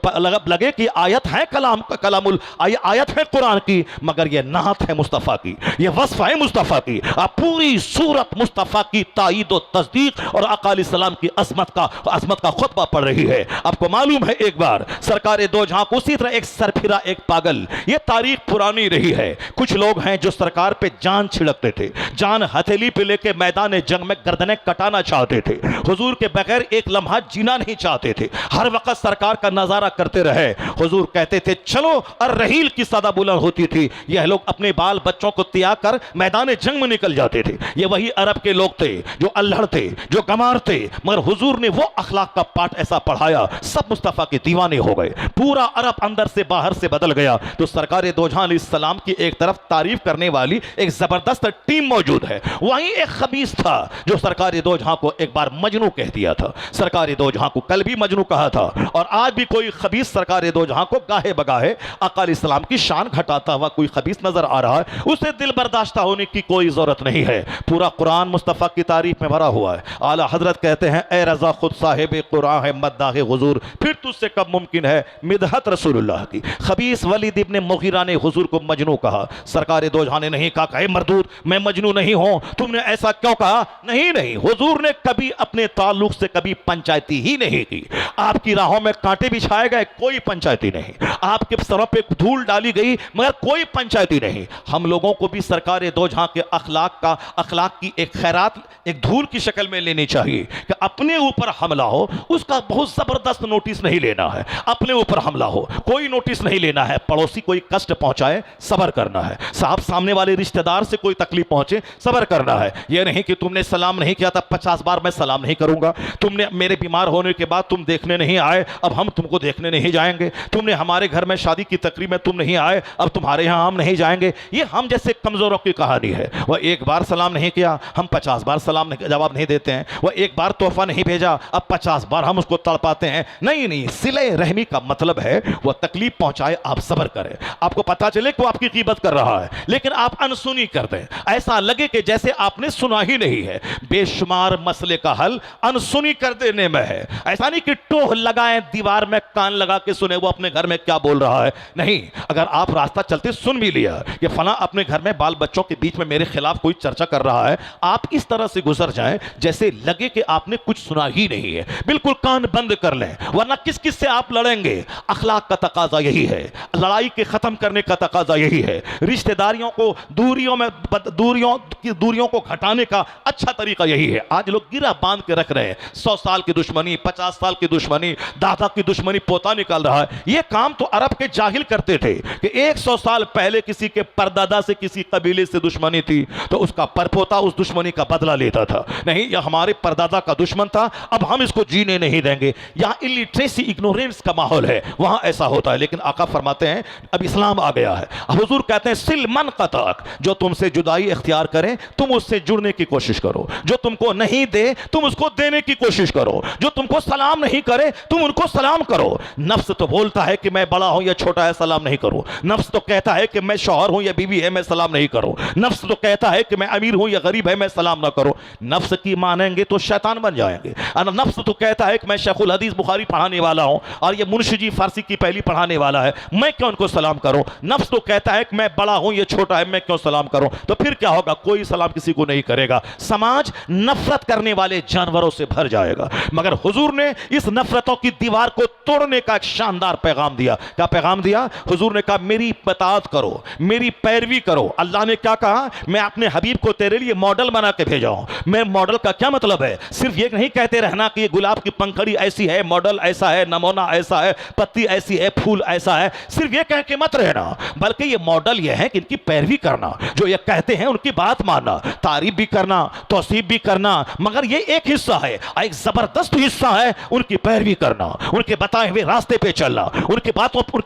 Speaker 1: लगे कि आयत है कलामुल आयत है कुरान की, मगर यह नात है मुस्तफ़ा की, यह वस्फ है मुस्तफ़ा की। आप पूरी सूरत मुस्तफ़ा की ताईद और तस्दीक और आका अलैहिस्सलाम की अज़मत का खुतबा पढ़ रही है। आपको मालूम है एक बार सरकार दो जहां को उसी तरह एक सरफिरा, एक पागल, यह तारीख पुरानी रही है। कुछ लोग हैं जो सरकार पे जान छिड़कते थे, जान हथेली पे लेके मैदान जंग में गर्दनें कटाना चाहते थे, हुजूर के बगैर एक लम्हा जीना नहीं चाहते थे, हर वक्त सरकार का नजारा करते रहे। हुजूर कहते थे चलो, और रहील की सदा बुलंद होती थी। यह लोग अपने बाल बच्चों को त्याग कर मैदान जंग में निकल जाते थे। ये वही अरब के लोग थे जो अल्हड़ थे, जो गमार थे, मगर हुजूर ने वो अखलाक का पाठ ऐसा पढ़ाया, सब मुस्तफा के दीवाने हो गए। पूरा अरब अंदर से बाहर से बदल गया। तो सरकार दो जहां अलैहिस्सलाम की एक तरफ तारीफ करने वाली एक जबरदस्त टीम मौजूद है, वहीं एक खबीस था जो सरकार दो जहां को एक बार मजनू कह दिया था। सरकार दो जहां को कल भी मजनू कहा था, और आज भी कोई खबीस सरकार दो जहां को गाहे बगाहे आका अलैहिस्सलाम की शान घटाता हुआ कोई खबीस नजर आ रहा है, उसे दिल बर्दाश्ता होने की कोई जरूरत नहीं है। पूरा कुरान मुस्तफा की तारीफ में भरा हुआ है। आला हजरत कहते हैं ए रजा खुद साहिब कुरान है मद्दाह हुजूर, फिर तुझसे कब मुमकिन है मिदहत रसूलुल्लाह की। खबीस वलीद इब्ने मुगीरा ने हुजूर को मजनू कहा। सरकार दो जहां ने नहीं कहा ए मरदूद मैं मजनू नहीं हूं, तुमने ऐसा क्यों कहा? नहीं, हुजूर ने कभी अपने ताल्लुक से कभी पंचायती ही नहीं की। आपकी राहों में कांटे बिछाए गए, कोई पंचायती नहीं, आपके सरों पे धूल डाली गई, मगर कोई पंचायती नहीं। हम लोगों को भी सरकार दो जहां के अखलाक की एक खैरात एक धूल की शक्ल में लेनी चाहिए कि अपने ऊपर हमला हो उसका बहुत जबरदस्त नोटिस नहीं लेना है। अपने ऊपर हमला हो कोई नोटिस नहीं लेना है। पड़ोसी कोई कष्ट पहुंचाए सब्र करना है, साहब सामने वाले रिश्तेदार से कोई तकलीफ पहुंचे सब्र करना है। यह नहीं कि तुमने सलाम नहीं किया था 50 बार मैं सलाम नहीं करूंगा, तुमने मेरे बीमार होने के बाद तुम देखने नहीं आए अब हम तुमको देखने नहीं जाएंगे, तुमने हमारे घर में शादी की तकरीब में तुम नहीं आए अब तुम्हारे यहां हम नहीं जाएंगे। ये हम जैसे कमजोरों की कहानी है। वह एक बार सलाम नहीं किया हम 50 बार सलाम जवाब नहीं देते हैं, वह एक बार तोहफा नहीं भेजा अब 50 बार हम उसको तड़पाते हैं। हैं नहीं नहीं, सिले रहमी का मतलब है वो तकलीफ पहुंचाए आप सब्र करें, आपको पता चले कि वो आपकी कीमत कर रहा है लेकिन आप अनसुनी कर दें, ऐसा लगे कि जैसे आपने सुना ही नहीं है। बेशुमार मसले का हल अनसुनी कर देने में है। ऐसा नहीं कि टोह लगाएं दीवार में कान लगा के सुने वो अपने घर में क्या बोल रहा है, नहीं। अगर आप रास्ता चलते सुन भी लिया कि फला अपने घर में बाल बच्चों के बीच में मेरे खिलाफ कोई चर्चा कर रहा है, आप इस तरह से गुजर जाएं जैसे लगे कि आपने कुछ सुना ही नहीं है, बिल्कुल कान बंद कर लें, वरना किस किस से आप लड़ेंगे। अखलाक का तकाजा यही है, लड़ाई के खत्म करने का तकाजा यही है। रिश्तेदारियों को दूरियों को घटाने का अच्छा तरीका यही है। आज लोग गिरा बांध के रख रहे हैं, 100 साल की दुश्मनी, 50 साल की दुश्मनी, दादा की दुश्मनी पोता निकाल रहा है। यह काम तो अरब के जाहिल करते थे कि 100 साल पहले किसी के परदादा से किसी कबीले से दुश्मनी थी तो उसका परपोता उस दुश्मनी का बदला लेता था। नहीं, यह हमारे परदादा का दुश्मन था, अब हम इसको जीने नहीं देंगे। यहां इलिटरेसी इग्नोरेंस का माहौल है, वहां ऐसा होता है। लेकिन आका फरमाते हैं अब इस्लाम आ गया है। हुजूर कहते हैं सिल मन कताक, जो तुमसे जुदाई इख्तियार करें तुम उससे जुड़ने की कोशिश करो, जो तुमको नहीं दे तुम उसको देने की कोशिश करो, जो तुमको सलाम नहीं करे तुम उनको सलाम करो। नफ्स तो बोलता है कि मैं बड़ा हूं या छोटा है सलाम नहीं करो, नफ्स तो कहता है कि मैं शौहर हूं या बीवी है मैं सलाम नहीं करो, नफ्स तो कहता है कि मैं अमीर हूं या गरीब है मैं सलाम ना करो। नफ्स की मानेंगे तो शैतान बन जाएंगे। और नफ्स तो कहता है कि मैं शेखुल हदीस बुखारी पढ़ाने वाला हूं और ये मुंशी जी फारसी की पहली पढ़ाने वाला है, मैं क्यों उनको सलाम करूं। नफ्स तो कहता है कि मैं बड़ा हूं ये छोटा है मैं क्यों सलाम करूं। तो फिर क्या होगा, कोई सलाम किसी को नहीं करेगा, समाज नफरत करने वाले जानवरों से भर जाएगा। मगर हुजूर ने इस नफरतों की दीवार को तोड़ने का एक शानदार पैगाम दिया। क्या पैगाम दिया? हुजूर ने कहा मेरी इत्ताअत करो, मेरी पैरवी करो। अल्लाह ने क्या कहा, मैं अपने हबीब को तेरे लिए मॉडल बना के भेजा हूं। मैं मॉडल का क्या मतलब है, सिर्फ ये नहीं कहते रहना कि ये गुलाब की पंखड़ी ऐसी है, मॉडल ऐसा है, नमूना ऐसा है, पत्ती ऐसी है, फूल ऐसा है, सिर्फ ये कह के मत रहना, बल्कि ये मॉडल ये है कि इनकी पैरवी करना, जो ये कहते हैं उनकी बात मानना, तारीफ भी करना, तौसीफ भी करना। मगर ये एक हिस्सा है, एक जबरदस्त हिस्सा है उनकी पैरवी करना, उनके बताए हुए रास्ते पे चलना, उनकी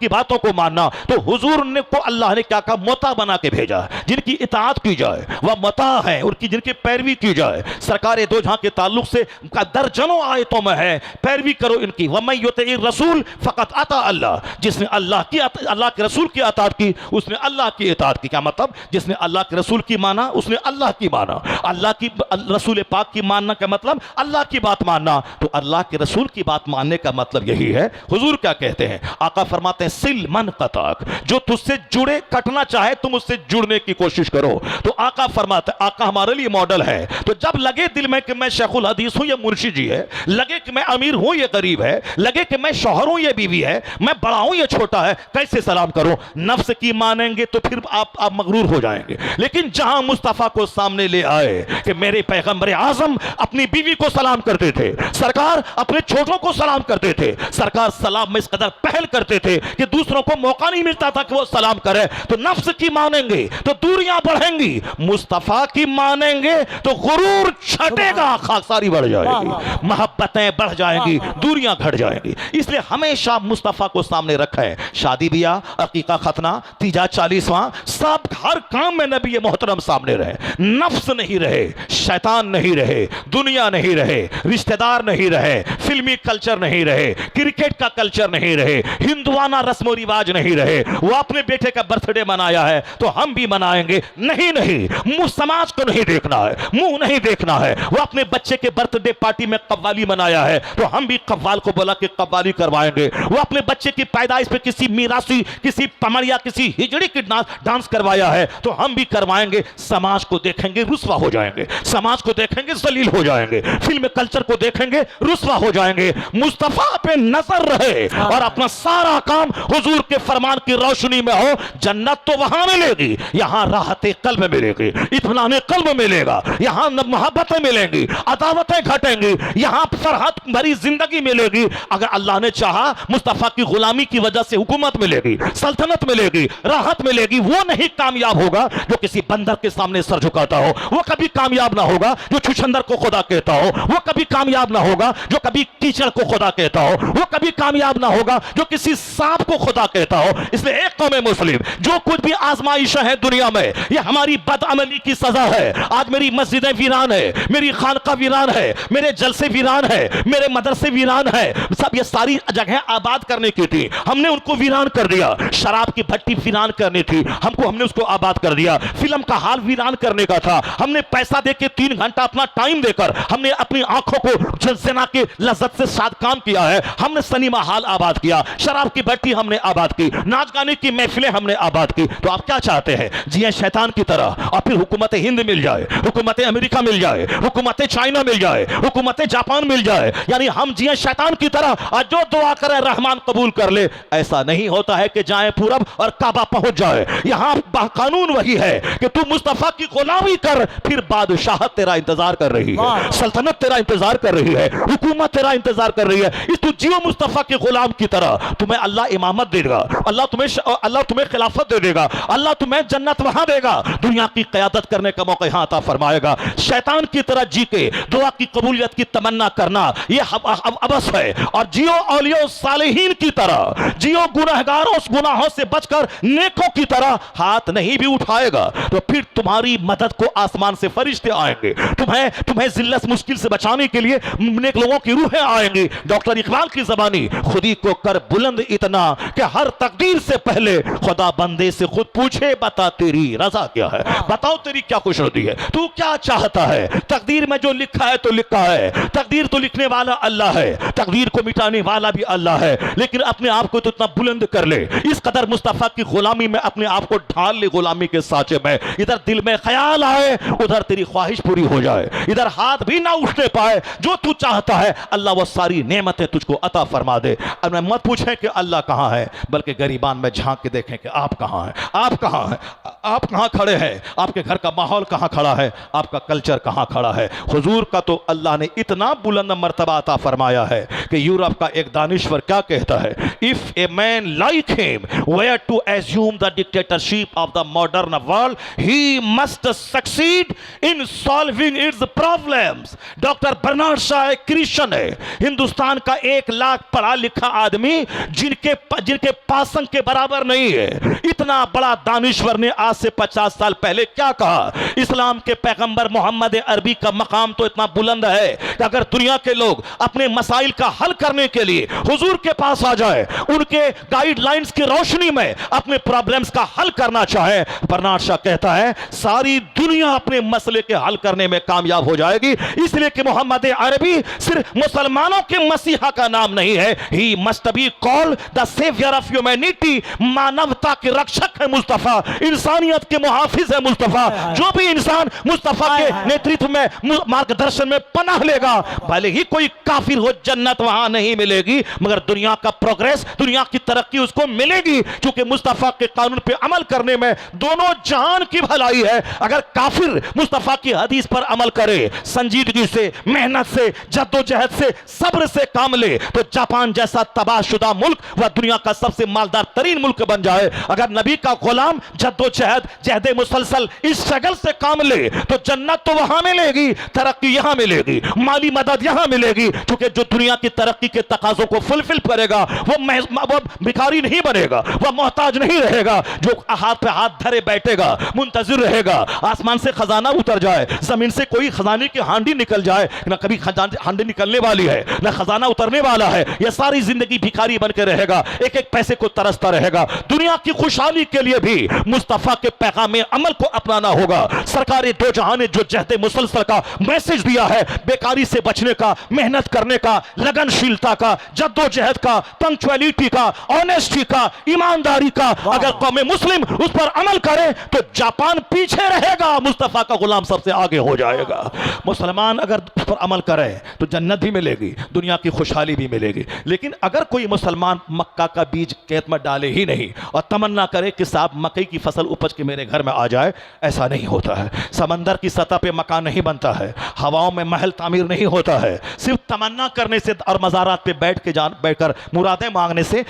Speaker 1: बातों को मानना। तो हुजूर ने को अल्लाह ने क्या कहा, मोता बना के भेजा, जिनकी इताअत की जाए वह मोता है, उनकी जिनकी पैरवी की जाए। सरकार दो जहां के ताल्लुक से दर्जनों आयतों में है, पैरवी करो इनकी। वमन युतिइर रसूल फकत अता अल्लाह, जिसने अल्लाह के रसूल की अताअत की उसने अल्लाह की इताअत की। क्या मतलब, जिसने अल्लाह के रसूल की माना उसने अल्लाह की माना। अल्लाह की रसूल पाक की मानना का मतलब अल्लाह की बात मानना, तो अल्लाह के रसूल की बात मानने का मतलब यही है। हुजूर क्या कहते हैं, आका फरमाते हैं सिल मन कताक, जो तुझसे जुड़े कटना चाहे तुम उससे जुड़ने की कोशिश करो। तो आका फरमाते, आका हमारे लिए मॉडल है। तो जब लगे दिल में कि मैं शेखुल हदीस हूं या मुर्शी जी है, लगे कि मैं अमीर हूं या गरीब है, लगे कि मैं शौहर हूं या बीवी है, मैं बड़ा हूं या छोटा है, कैसे सलाम करो। नफ्स की मानेंगे तो फिर आप मगरूर हो जाएंगे। लेकिन जहां मुस्तफा को सामने ले आए कि मेरे पैगंबर आजम अपनी बीवी को सलाम करते थे, सरकार अपने छोटों को सलाम करते थे, सरकार सलाम में इस कदर पहल करते थे कि दूसरों को मौका नहीं मिलता था कि वो सलाम करे। तो नफ्स की मानेंगे तो दूरियां बढ़ेंगी, मुस्तफा की मानेंगे तो गुरूर छटेगा, खाकसारी बढ़ जाएगी, मोहब्बतें बढ़ जाएंगी, दूरियां घट जाएंगी। इसलिए हमेशा मुस्तफा को सामने रखा है। शादी ब्याह, अकीका, खतना, तीजा, 40वां, सब हर काम में नबी मोहतरम सामने रहे। नफ्स नहीं रहे, शैतान नहीं रहे, दुनिया नहीं रहे, रिश्तेदार नहीं रहे, फिल्मी कल्चर नहीं रहे, क्रिकेट का कल्चर नहीं रहे, हिंदुआना रस्म रिवाज नहीं रहे। वो अपने बेटे का बर्थडे मनाया है तो हम भी मनाएंगे, नहीं नहीं, मुंह समाज को नहीं देखना है, मुंह नहीं देखना है। वो अपने बच्चे के बर्थडे पार्टी में कव्वाली मनाया है तो हम भी कव्वाल को बोला कि कव्वाली करवाएंगे। वो अपने बच्चे की पैदाइश पे किसी मीरासी, किसी पमड़िया, किसी हिजड़ी की डांस करवाया है तो हम भी करवाएंगे। समाज को देखेंगे रुस्वा हो जाएंगे, समाज को देखेंगे जलील हो जाएंगे, फिल्म कल्चर को देखेंगे रुस्वा हो जाएंगे। मुस्तफा पे नजर रहे और अपना सारा काम हुजूर के फरमान की रोशनी में हो, जन्नत तो वहां मिलेगी, यहां राहत कल्ब मिलेगी, इत्मीनान कल्ब मिलेगा, यहां मोहब्बतें मिलेंगी, अदावतें घटेंगी, यहां फरहत भरी जिंदगी मिलेगी। अगर अल्लाह ने चाहा मुस्तफा की गुलामी की वजह से हुकूमत मिलेगी, सल्तनत मिलेगी, राहत मिलेगी। वो नहीं कामयाब होगा जो किसी बंदर के सामने सर झुकाता हो, वो कभी कामयाब ना होगा जो छुछंदर को खुदा कहता हो, वो कभी कामयाब ना होगा जो कभी कीचड़ को खुदा कहता हो, वो कभी कामयाब ना होगा जो किसी सांप को खुदा कहता हो। इसलिए एक कौम मुस्लिम, जो कुछ भी आजमाइश है दुनिया में, ये हमारी बदअमली की सजा है। आज मेरी मस्जिदें वीरान है, मेरी खानका वीरान है, मेरे जलसे वीरान है, मेरे मदरसे वीरान मैदान है, सब ये सारी जगह आबाद करने की थी, हमने उनको वीरान कर दिया। शराब की भट्टी वीरान करनी थी, हमने उसको आबाद कर दिया। फिल्म का हाल वीरान करने का था, हमने पैसा देके 3 घंटा अपना टाइम देकर हमने अपनी आंखों को जना के लज्जत से साथ काम किया है। हमने सिनेमा हॉल आबाद किया, शराब की भट्टी हमने आबाद की, नाच गाने की महफिलें हमने आबाद की। तो आप क्या चाहते हैं, जिए शैतान की तरह और फिर हुकूमत हिंद मिल जाए, हुकूमत अमेरिका मिल जाए, हुकूमत चाइना मिल जाए, हुकूमत जापान मिल जाए, यानी हम जिए शैतान की तरह और जो दुआ करे रहमान कबूल कर ले। ऐसा नहीं होता है कि जाए पूरब और काबा पहुंच जाए। यहां कानून वही है कि तू मुस्तफा की गुलामी कर, फिर बादशाहत तेरा इंतजार कर रही है, सल्तनत तेरा इंतजार कर रही है, हुकूमत तेरा इंतजार कर रही है। इस तू जियो मुस्तफा के गुलाम की तरह, तुम्हें अल्लाह इमामत देगा, अल्लाह तुम्हें खिलाफत दे देगा, अल्लाह तुम्हें जन्नत वहां देगा, दुनिया की क़यादत करने का मौका यहां अता फरमाएगा। शैतान की तरह जी के दुआ की कबूलियत की तमन्ना करना यह अबस है। और जियो औलिया सालिहीन की तरह जियो, गुनहगारों गुनाहों से बचकर नेकों की तरह हाथ नहीं भी उठाएगा तो फिर तुम्हारी मदद को आसमान से फरिश्ते आएंगे, तुम्हें जिल्लत मुश्किल से बचाने के लिए नेक लोगों की रूहें आएंगी। डॉक्टर इकबाल की ज़बानी, खुदी को कर बुलंद इतना कि हर तकदीर से पहले खुदा बंदे से खुद पूछे, बता तेरी रजा क्या है, बताओ तेरी क्या खुशनुदी है, तू क्या चाहता है। तकदीर में जो लिखा है तो लिखा है, तकदीर तो लिखने वाला अल्लाह है, तकदीर को मिटाने वाला भी अल्लाह है, लेकिन अपने आप को तो इतना बुलंद कर ले, इस कदर मुस्तफा की गुलामी में अपने आप को ढाल ले, गुलामी के साचे में। इधर दिल में ख्याल आए, उधर तेरी ख्वाहिश पूरी हो जाए, इधर हाथ भी ना उठने पाए, जो तू चाहता है अल्लाह वो सारी नेमतें तुझको अता फरमा दे। अब मत पूछें कि अल्लाह कहां है, बल्कि गरीबान में झांक के देखें कि आप कहां हैं, आप कहां हैं, आप कहां खड़े हैं, आपके घर का माहौल कहां खड़ा है, आपका कल्चर कहां खड़ा है। हुजूर का तो अल्लाह ने इतना बुलंद मर्तबा अता फरमाया है कि यूरोप का एक दानिश्वर क्या कहता है, if a man like him were to assume the dictatorship of the modern world, he must succeed in solving its problems. Doctor Bernard Shaw एक क्रिश्चियन है, हिंदुस्तान का 1 लाख पढ़ा लिखा आदमी जिनके पासंग के बराबर नहीं है। इतना बड़ा दानिश्वर ने आज से 50 साल पहले क्या कहा। इस्लाम के पैगंबर मोहम्मद अरबी का मकाम तो इतना बुलंद है कि अगर दुनिया के लोग अपने मसाइल का हल करने के लिए हुजूर के पास आ जाए, उनके गाइडलाइंस की रोशनी में अपने प्रॉब्लम्स का हल करना चाहे, बर्नार्ड शॉ कहता है सारी दुनिया अपने मसले के हल करने में कामयाब हो जाएगी। इसलिए कि मोहम्मद अरबी सिर्फ मुसलमानों के मसीहा का नाम नहीं है, he must be called the saviour of humanity. मानवता के रक्षक है मुस्तफा, इंसानियत के मुहाफिज है मुस्तफा। जो भी इंसान मुस्तफा के नेतृत्व में मार्गदर्शन में पनाह लेगा, भले ही कोई काफिर हो, जन्नत वहां नहीं मिलेगी, मगर दुनिया का प्रोग्रेस, दुनिया की तरक्की उसको मिलेगी, क्योंकि मुस्तफा के कानून पे अमल करने में दोनों जहान की भलाई है। अगर काफिर मुस्तफा की हदीस पर अमल करे, संजीदगी से, मेहनत से, जद्दोजहद से, सब्र से काम ले, तो जापान जैसा तबाहशुदा मुल्क वह दुनिया का सबसे मालदार तरीन मुल्क बन जाए। अगर नबी का गुलाम जद्दोजहद, जहद मुसलसल इस शगल से काम ले, तो जन्नत तो वहां मिलेगी, तरक्की यहां मिलेगी, माली मदद यहां मिलेगी, क्योंकि जो दुनिया की तरक्की के तकाजों को फुलफिल करेगा वो भिखारी नहीं बनेगा, वह मोहताज नहीं रहेगा। जो हाथ पे हाथ धरे बैठेगा, मुंतजिर रहेगा आसमान से खजाना उतर जाए, जमीन से कोई खजाने की हांडी निकल जाए, ना कभी हांडी निकलने वाली है ना खजाना उतरने वाला है, यह सारी जिंदगी भिखारी बन के रहेगा, एक एक पैसे को तरसता रहेगा। दुनिया की खुशहाली के लिए भी मुस्तफा के पैगाम अमल को अपनाना होगा। सरकार दो जहां ने जो जहद मुसलसल का मैसेज दिया है, बेकारी से बचने का, मेहनत करने का, लगनशीलता का, जद्दोजहद का, पंक्चुअलिटी का, ऑनेस्टी का, ईमानदारी का, अगर कौम मुस्लिम उस पर अमल करे तो जापान पीछे रहेगा, मुस्तफा का गुलाम सबसे आगे हो जाएगा। मुसलमान अगर उस पर अमल करे तो जन्नत भी मिलेगी, दुनिया की खुशहाली भी मिलेगी। लेकिन अगर कोई मुसलमान मक्का का बीज खेत में डाले ही नहीं और तमन्ना करे कि साहब मकई की फसल उपज के मेरे घर में आ जाए, ऐसा नहीं होता है। समंदर की सतह पे मकान नहीं बनता है, हवाओं में महल तामीर नहीं होता है। सिर्फ तमन्ना करने से और मज़ारात पे बैठकर मुरादें मांगने से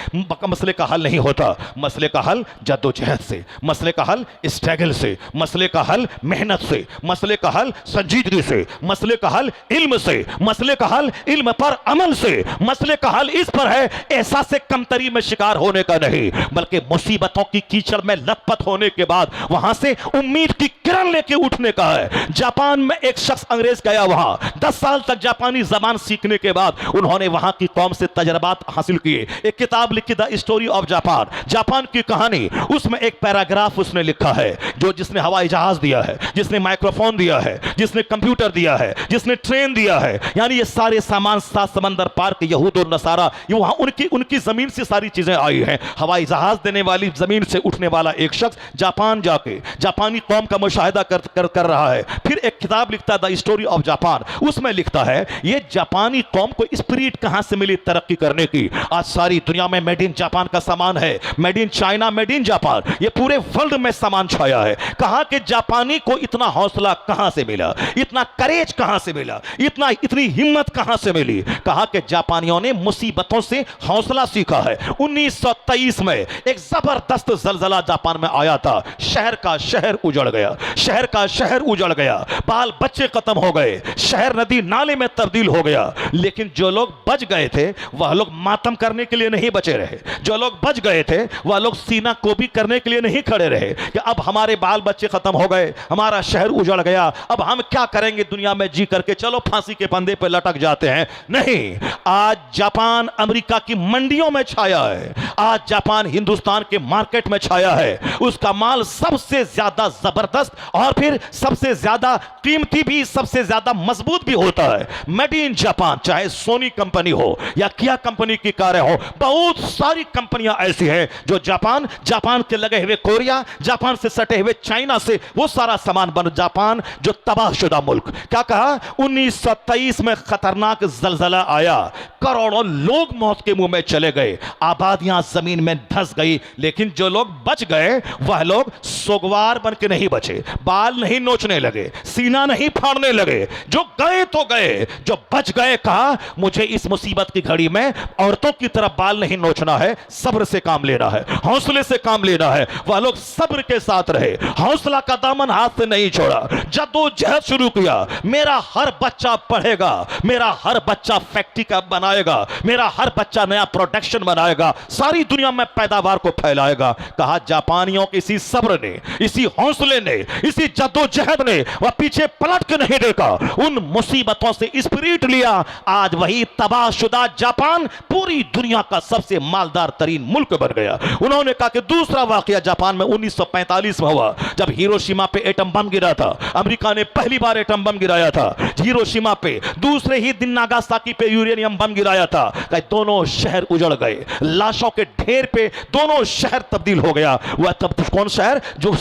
Speaker 1: मसले का हल नहीं होता। मसले का हल जद्दोजहद से, मसले का हल स्ट्रगल से, मसले का हल मेहनत से, मसले का हल संजीदगी से, मसले का हल इल्म से, मसले का हल इल्म पर अमल से, मसले का हल इस पर है एहसास से कमतरी में शिकार होने का नहीं, बल्कि मुसीबतों की कीचड़ में लथपथ होने के के बाद वहां से उम्मीद की किरण लेके उठने का है। जापान में एक शख्स अंग्रेज गया, वहां 10 साल तक जापानी जबान सीखने के बाद उन्होंने वहां की कौम से तजर्बात हासिल किए। एक किताब लिखी the story of Japan, Japan की कहानी। उसमें एक पैराग्राफ उसने लिखा है, जो जिसने हवाई जहाज दिया है, जिसने माइक्रोफोन दिया है, जिसने कंप्यूटर दिया है, जिसने ट्रेन दिया है, यानी ये सारे सामान सात समंदर पार के यहूद और नसारा, ये वहां उनकी जमीन से सारी चीजें आई हैं। हवाई जहाज देने वाली जमीन से उठने वाला एक शख्स जापान जाके जापानी कौम का मुशाहिदा कर रहा है। फिर एक किताब लिखता है द स्टोरी ऑफ जापान, उसमें लिखता है ये जापानी कौम को स्पिरिट कहां से मिली तरक्की करने की। आज सारी दुनिया में मेड इन जापान का सामान है, made in China, made in Japan, ये पूरे वर्ल्ड में सामान छाया है। कहां के जापानी को इतना हौसला कहां से मिला, इतना करेज कहां से मिला, इतनी हिम्मत कहां से मिली। कहा कि जापानियों ने मुसीबतों से हौसला सीखा है। 1923 में एक जबरदस्त जलजला जापान में आया था, शहर का शहर उजड़ गया, शहर का शहर उजड़ गया, बाल बच्चे खत्म हो गए, शहर नदी नाले में तब्दील हो गया। लेकिन जो लोग बच गए थे वह लोग मातम करने के लिए नहीं बचे रहे, जो लोग बच गए थे वह लोग सीना कोबी करने के लिए नहीं खड़े रहे कि अब हमारे बाल बच्चे खत्म हो गए, हमारा शहर उजड़ गया, अब हम क्या करेंगे दुनिया में जी करके, चलो फांसी के फंदे पे लटक जाते हैं। नहीं, आज जापान अमेरिका की मंडियों में छाया है, आज जापान हिंदुस्तान के मार्केट में छाया है। उसका माल सबसे ज्यादा जबरदस्त और फिर सबसे ज्यादा कीमती भी, सबसे ज्यादा मजबूत भी होता है। मेड इन जापान, चाहे सोनी कंपनी हो या किया कंपनी की कारें हो, बहुत सारी कंपनियां ऐसी हैं जो जापान के लगे हुए कोरिया, जापान से सटे हुए चाइना से वो सारा सामान बन। जापान जो तबाहशुदा मुल्क, क्या कहा, 1923 में खतरनाक जलजला आया, करोड़ों लोग मौत के मुंह में चले गए, आबादियां जमीन में धंस गई। लेकिन जो लोग बच गए वह लोग सोगवार बन के नहीं बचे, बाल नहीं नोचने लगे, सीना नहीं फाड़ने लगे। जो गए तो गए, जो बच गए कहा मुझे इस मुसीबत की घड़ी में औरतों की तरह बाल नहीं नोचना है, सब्र से काम लेना है, हौसले से काम लेना है। वह लोग सब्र के साथ रहे, हौसला का दामन हाथ से नहीं छोड़ा, जद्दोजहद शुरू किया। मेरा हर बच्चा पढ़ेगा, मेरा हर बच्चा फैक्ट्री का बनाएगा, मेरा हर बच्चा नया प्रोडक्शन बनाएगा, सारी दुनिया में पैदावार को फैलाएगा। कहा जापानियों के इसी सब्र ने, इसी हौसले ने, इसी जद्दोजहद ने वह पीछे पलट के नहीं देखा, उन मुसीबतों से स्पिरिट लिया। आज वही तबाहशुदा जापान पूरी दुनिया का सबसे मालदार तरीन मुल्क बन गया। उन्होंने कहा कि दूसरा वाकया जापान में 1945 में हुआ, जब हिरोशिमा पे एटम बम गिरा था। अमेरिका ने पहली बार एटम बम गिराया था हिरोशिमा पे, दूसरे ही दिन नागासाकी पे यूरेनियम बम गिराया था। दोनों शहर उजड़ गए, लाशों के ढेर पे दोनों शहर तब्दील हो गया। वह तब कौन शहर, जो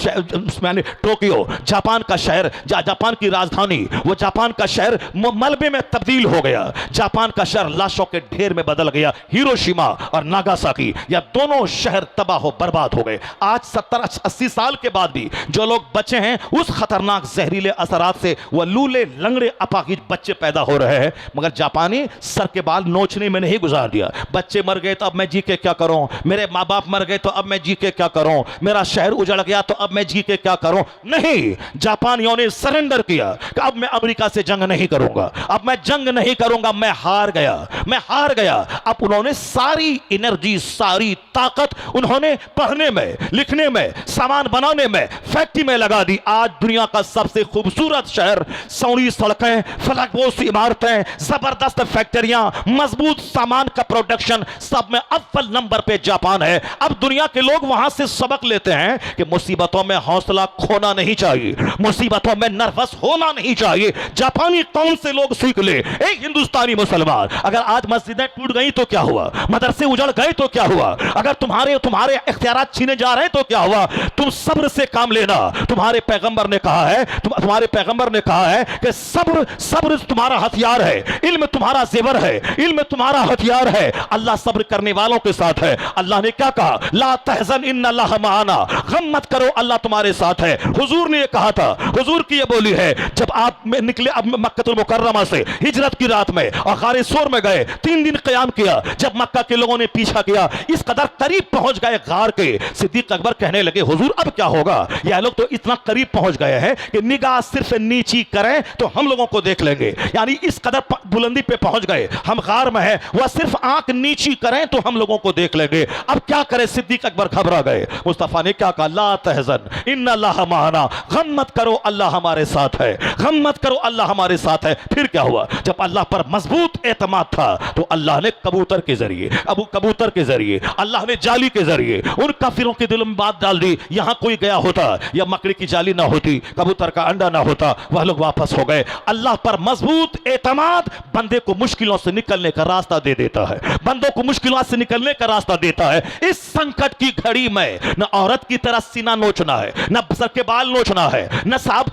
Speaker 1: मैंने टोक्यो, जापान का शहर, जापान की राजधानी, वो जापान का शहर मलबे में तब्दील हो गया। जापान का शहर लाशों के ढेर में बदल गया। हिरोशिमा और नागासाकी, या दोनों शहर तबाह हो बर्बाद हो गए। आज 70-80 साल के बाद भी जो लोग बचे हैं उस खतरनाक जहरीले असरात से, वह लूले लंगड़े अपाहिज बच्चे पैदा हो रहे हैं। मगर जापानी सर के बाल नोचने में नहीं गुजार दिया। बच्चे मर गए तो अब मैं जी के क्या करूं, मेरे माँ बाप मर गए तो अब मैं जी के क्या करूं, मेरा शहर उजड़ गया तो अब मैं जी के क्या करूं। नहीं, जापानियों ने सरेंडर किया कि अब मैं अमेरिका से जंग नहीं करूंगा, अब मैं जंग नहीं करूंगा, मैं हार गया, मैं हार गया। अब उन्होंने सारी एनर्जी, सारी ताकत उन्होंने पढ़ने में, लिखने में, सामान बनाने में, फैक्ट्री में लगा दी। आज दुनिया का सबसे खूबसूरत शहर, सौड़ी सड़कें, फलकपोश इमारतें, जबरदस्त फैक्ट्रियां, मजबूत सामान का प्रोडक्शन, सब में अव्वल नंबर पे जापान है। अब दुनिया के लोग वहां से सबक लेते हैं कि मुसीबतों में हौसला खोना नहीं चाहिए, मुसीबतों में नर्वस होना नहीं चाहिए। जापानी कौम से लोग सीख ले। एक हिंदुस्तानी मुसलमान, अगर आज मस्जिदें टूट गई तो क्या हुआ, मदरसे उजड़ गए तो क्या हुआ, अगर तुम्हारे इख्तियारात छीने जा रहे तो क्या हुआ, तुम सब्र से काम लेना। तुम्हारे पैगंबर ने कहा है, तुम्हारे पैगंबर ने कहा है कि सब्र तुम्हारा हथियार है, इल्म तुम्हारा जेवर है, इल्म तुम्हारा हथियार है। अल्लाह सब्र करने वालों के साथ है। अल्लाह ने क्या कहा, ला तहज़न इन्नल्लाह माना, गम मत करो, अल्लाह तुम्हारे साथ है। हुजूर ने यह कहा था, हुजूर की यह बोली है, जब आप निकले अब मक्कतुल मुकर्रमा से हिजरत की रात में और गारे सोर में गए, 3 दिन क़याम किया। जब मक्का के लोगों ने पीछा किया, इस कदर करीब पहुंच गए गार के, सिद्दीक अकबर कहने लगे, हुजूर अब क्या होगा, यह लोग तो इतना करीब पहुंच गए हैं कि निगाह सिर्फ नीची करें तो हम लोगों को देख लेंगे। यानी इस कदर बुलंदी पे पहुंच गए, हम गार में हैं, वह सिर्फ आंख नीची करें तो हम लोगों को देख लेंगे। अब क्या करें, सिद्दीक अकबर घबरा गए। मुस्तफा ने क्या कहा, ला तहज़न इन्नल्लाह माना, गम मत करो अल्लाह हमारे साथ है, गम मत करो अल्लाह हमारे साथ है। फिर क्या हुआ? जब अल्लाह पर मजबूत एतमाद था तो अल्लाह ने कबूतर के जरिए, कबूतर के जरिए, अल्लाह ने जाली के जरिए उन काफिरों के दिल में बात डाल दी। यहां कोई गया होता या मकड़ी की जाली ना होती, कबूतर का अंडा ना होता, वह लोग वापस हो गए। अल्लाह पर मजबूत एतमाद बंदे को मुश्किलों से निकलने का रास्ता दे देता है, बंदों को मुश्किलों से निकलने का रास्ता देता है। इस संकट की घड़ी में न औरत की तरह सीना नोचना है, न सर के बाल नोचना है, न साहब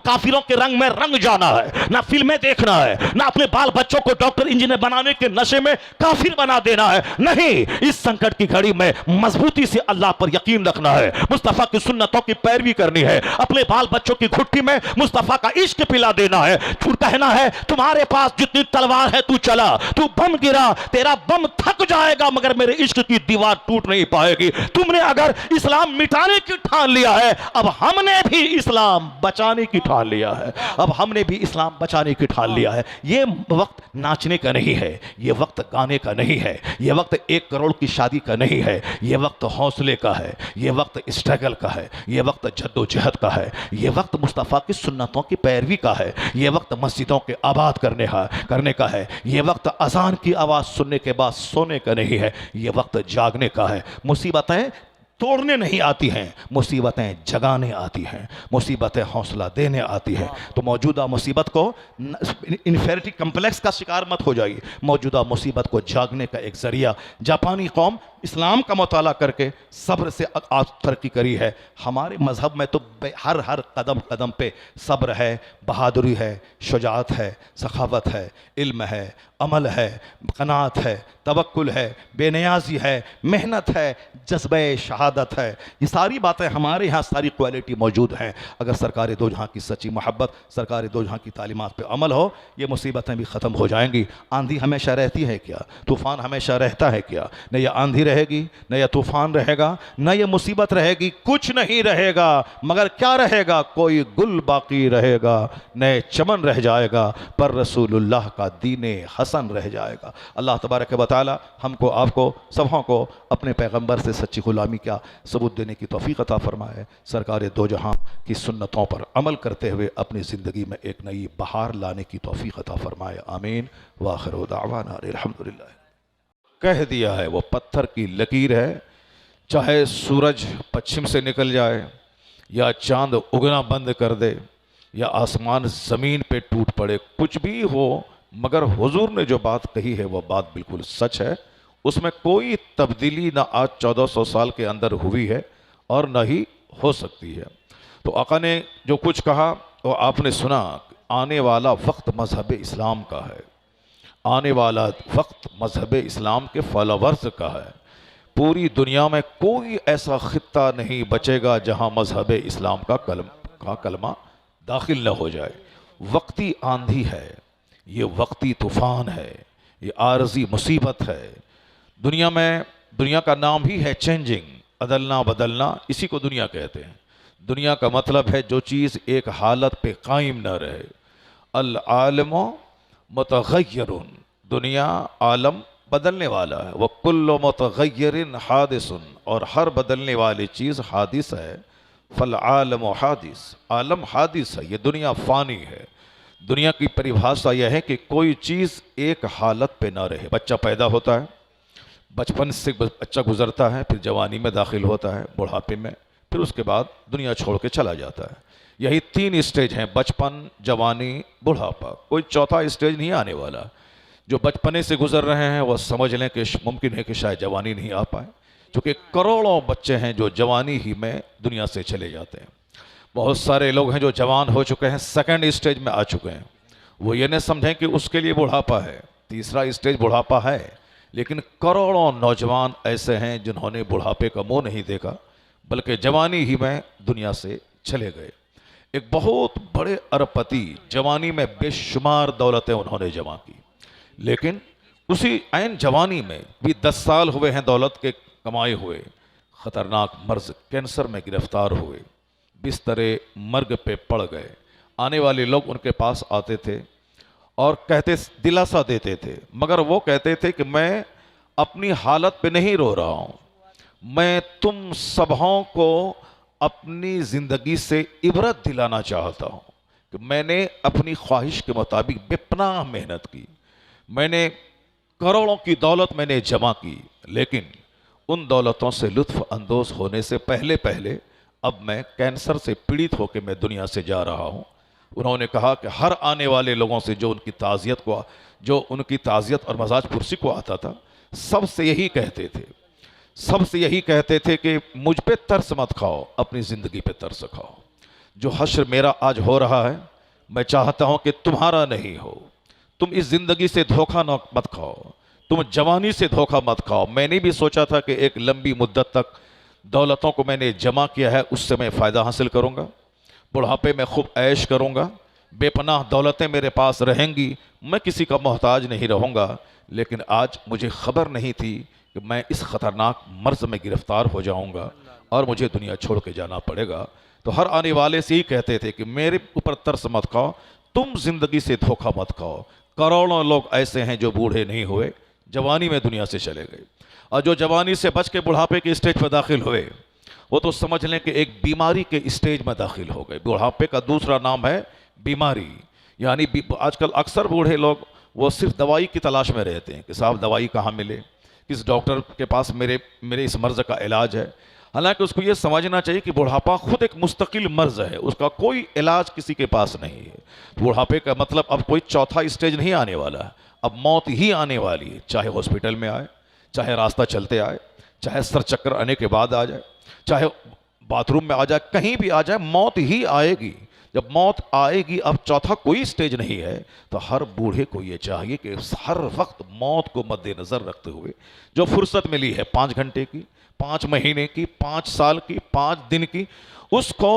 Speaker 1: काफिरों के रंग में रंग जाना है, न फिल्में देखना है, न अपने बाल बच्चों को डॉक्टर इंजीनियर बनाने के नशे में काफिर बना देना है। नहीं, इस संकट की घड़ी में मजबूती से अल्लाह पर यकीन रखना है, मुस्तफा की सुन्नतों की पैरवी करनी है, अपने बाल बच्चों की घुट्टी में मुस्तफा का इश्क पिला देना है। फिर कहना है तुम्हारे पास जितनी तलवार है तू चला, तू बम गिरा, तेरा बम थक जाएगा मगर मेरे इश्क की दीवार टूट नहीं पाएगी। तुमने अगर इस्लाम मिटाने की ठान लिया है, अब हमने भी इस्लाम बचाने की ठान लिया है, अब हमने भी इस्लाम बचाने की ठान लिया है। ये वक्त नाचने का नहीं है, ये वक्त गाने का नहीं है, ये वक्त 1 करोड़ की शादी का नहीं है, ये वक्त हौसले का है, ये वक्त स्ट्रगल का है, ये वक्त जद्दोजहद का है, ये वक्त मुस्तफ़ा की सुन्नतों की पैरवी का है, ये वक्त मस्जिदों के आबाद करने का है, ये वक्त अजान की आवाज़ सुनने के बाद सोने का नहीं है, ये वक्त जागने का है। मुसीबतें तोड़ने नहीं आती हैं, मुसीबतें जगाने आती हैं, मुसीबतें हौसला देने आती हैं। तो मौजूदा मुसीबत को इन्फेरिटी कम्प्लेक्स का शिकार मत हो जाइए, मौजूदा मुसीबत को जागने का एक ज़रिया। जापानी कौम इस्लाम का मुताला करके सब्र से आज तरक्की करी है। हमारे मज़हब में तो हर कदम कदम पे सब्र है, बहादुरी है, शुजाअत है, सखावत है, इल्म है, अमल है, क़नाअत है, तवक्कुल है, बेनियाजी है, मेहनत है, जज्बे शहादत है। ये सारी बातें हमारे यहाँ सारी क्वालिटी मौजूद हैं। अगर सरकार दो जहाँ की सच्ची मोहब्बत, सरकार दो जहाँ की तालीमात पे अमल हो, ये मुसीबतें भी ख़त्म हो जाएंगी। आंधी हमेशा रहती है क्या? तूफ़ान हमेशा रहता है क्या? न ये आंधी रहेगी, न यह तूफ़ान रहेगा, न यह मुसीबत रहेगी, कुछ नहीं रहेगा। मगर क्या रहेगा? कोई गुल बाकी रहेगा, नए चमन रह जाएगा, पर रसूलुल्लाह का दीने हसन रह जाएगा। अल्लाह तबारक व तआला हमको, आपको, सबों को अपने पैगंबर से सच्ची गुलामी का सबूत देने की तौफीक अता फरमाए। सरकार दो जहां की सुन्नतों पर अमल करते हुए अपनी ज़िंदगी में एक नई बहार लाने की तौफीक अता फरमाए। आमीन व आखिर दावाना अल्हम्दुलिल्लाह। कह दिया है वो पत्थर की लकीर है, चाहे सूरज पश्चिम से निकल जाए या चांद उगना बंद कर दे या आसमान ज़मीन पे टूट पड़े, कुछ भी हो, मगर हुजूर ने जो बात कही है वो बात बिल्कुल सच है। उसमें कोई तब्दीली ना आज 1400 साल के अंदर हुई है और न ही हो सकती है। तो आका ने जो कुछ कहा वो आपने सुना। आने वाला वक्त मजहब इस्लाम का है, आने वाला वक्त मजहब इस्लाम के फॉलोवर्स का है। पूरी दुनिया में कोई ऐसा खित्ता नहीं बचेगा जहां मजहब इस्लाम का कलमा दाखिल न हो जाए। वक्ती आंधी है, ये वक्ती तूफ़ान है, ये आरजी मुसीबत है। दुनिया का नाम ही है चेंजिंग, अदलना बदलना, इसी को दुनिया कहते हैं। दुनिया का मतलब है जो चीज़ एक हालत पे कायम न रहे। अल आलमो मुतग़य्यरुन, दुनिया आलम बदलने वाला है। वह कुल्लु मुतग़य्यरिन हादिसुन, और हर बदलने वाली चीज़ हादिस है। फल आलम हादिस, आलम हादिस है, ये दुनिया फ़ानी है। दुनिया की परिभाषा यह है कि कोई चीज़ एक हालत पे ना रहे। बच्चा पैदा होता है, बचपन से बच्चा गुजरता है, फिर जवानी में दाखिल होता है, बुढ़ापे में, फिर उसके बाद दुनिया छोड़ के चला जाता है। यही 3 स्टेज हैं, बचपन, जवानी, बुढ़ापा। कोई चौथा स्टेज नहीं आने वाला। जो बचपने से गुजर रहे हैं वह समझ लें कि मुमकिन है कि शायद जवानी नहीं आ पाए, क्योंकि करोड़ों बच्चे हैं जो जवानी ही में दुनिया से चले जाते हैं। बहुत सारे लोग हैं जो जवान हो चुके हैं, सेकंड स्टेज में आ चुके हैं। वो ये नहीं समझें कि उसके लिए बुढ़ापा है, तीसरा स्टेज बुढ़ापा है। लेकिन करोड़ों नौजवान ऐसे हैं जिन्होंने बुढ़ापे का मुंह नहीं देखा, बल्कि जवानी ही में दुनिया से चले गए। एक बहुत बड़े अरबपति जवानी में बेशुमार दौलतें उन्होंने जमा की, लेकिन उसी ऐन जवानी में भी 10 साल हुए हैं दौलत के कमाए हुए, ख़तरनाक मर्ज कैंसर में गिरफ्तार हुए, बिस्तरे मर्ग पे पड़ गए। आने वाले लोग उनके पास आते थे और कहते, दिलासा देते थे, मगर वो कहते थे कि मैं अपनी हालत पे नहीं रो रहा हूँ, मैं तुम सबों को अपनी ज़िंदगी से इबरत दिलाना चाहता हूँ कि मैंने अपनी ख्वाहिश के मुताबिक बेपनाह मेहनत की, मैंने करोड़ों की दौलत मैंने जमा की, लेकिन उन दौलतों से लुत्फ़ अंदोज होने से पहले पहले अब मैं कैंसर से पीड़ित होकर मैं दुनिया से जा रहा हूँ। उन्होंने कहा कि हर आने वाले लोगों से जो उनकी ताज़ियत और मजाज पुरसी को आता था, सबसे यही कहते थे कि मुझ पे तरस मत खाओ, अपनी ज़िंदगी पे तरस खाओ। जो हश्र मेरा आज हो रहा है, मैं चाहता हूँ कि तुम्हारा नहीं हो। तुम इस ज़िंदगी से धोखा मत खाओ, तुम जवानी से धोखा मत खाओ। मैंने भी सोचा था कि एक लंबी मुद्दत तक दौलतों को मैंने जमा किया है, उससे मैं फ़ायदा हासिल करूँगा, बुढ़ापे में खूब ऐश करूँगा, बेपनाह दौलतें मेरे पास रहेंगी, मैं किसी का मोहताज नहीं रहूँगा। लेकिन आज मुझे खबर नहीं थी कि मैं इस ख़तरनाक मर्ज़ में गिरफ़्तार हो जाऊँगा और मुझे दुनिया छोड़ के जाना पड़ेगा। तो हर आने वाले से ही कहते थे कि मेरे ऊपर तरस मत खाओ, तुम ज़िंदगी से धोखा मत खाओ। करोड़ों लोग ऐसे हैं जो बूढ़े नहीं हुए, जवानी में दुनिया से चले गए, और जो जवानी से बच के बुढ़ापे के स्टेज पर दाखिल हुए, वो तो समझ लें कि एक बीमारी के स्टेज में दाखिल हो गए। बुढ़ापे का दूसरा नाम है बीमारी। यानी आजकल अक्सर बूढ़े लोग वो सिर्फ दवाई की तलाश में रहते हैं कि साहब दवाई कहाँ मिले, किस डॉक्टर के पास मेरे इस मर्ज़ का इलाज है। हालांकि उसको ये समझना चाहिए कि बुढ़ापा खुद एक मुस्तकिल मर्ज़ है, उसका कोई इलाज किसी के पास नहीं है। बुढ़ापे का मतलब अब कोई चौथा स्टेज नहीं आने वाला है, अब मौत ही आने वाली है। चाहे हॉस्पिटल में आए, चाहे रास्ता चलते आए, चाहे सर चक्कर आने के बाद आ जाए, चाहे बाथरूम में आ जाए, कहीं भी आ जाए, मौत ही आएगी। जब मौत आएगी, अब चौथा कोई स्टेज नहीं है, तो हर बूढ़े को ये चाहिए कि हर वक्त मौत को मद्देनज़र रखते हुए जो फुर्सत मिली है 5 घंटे की, 5 महीने की, 5 साल की, 5 दिन की, उसको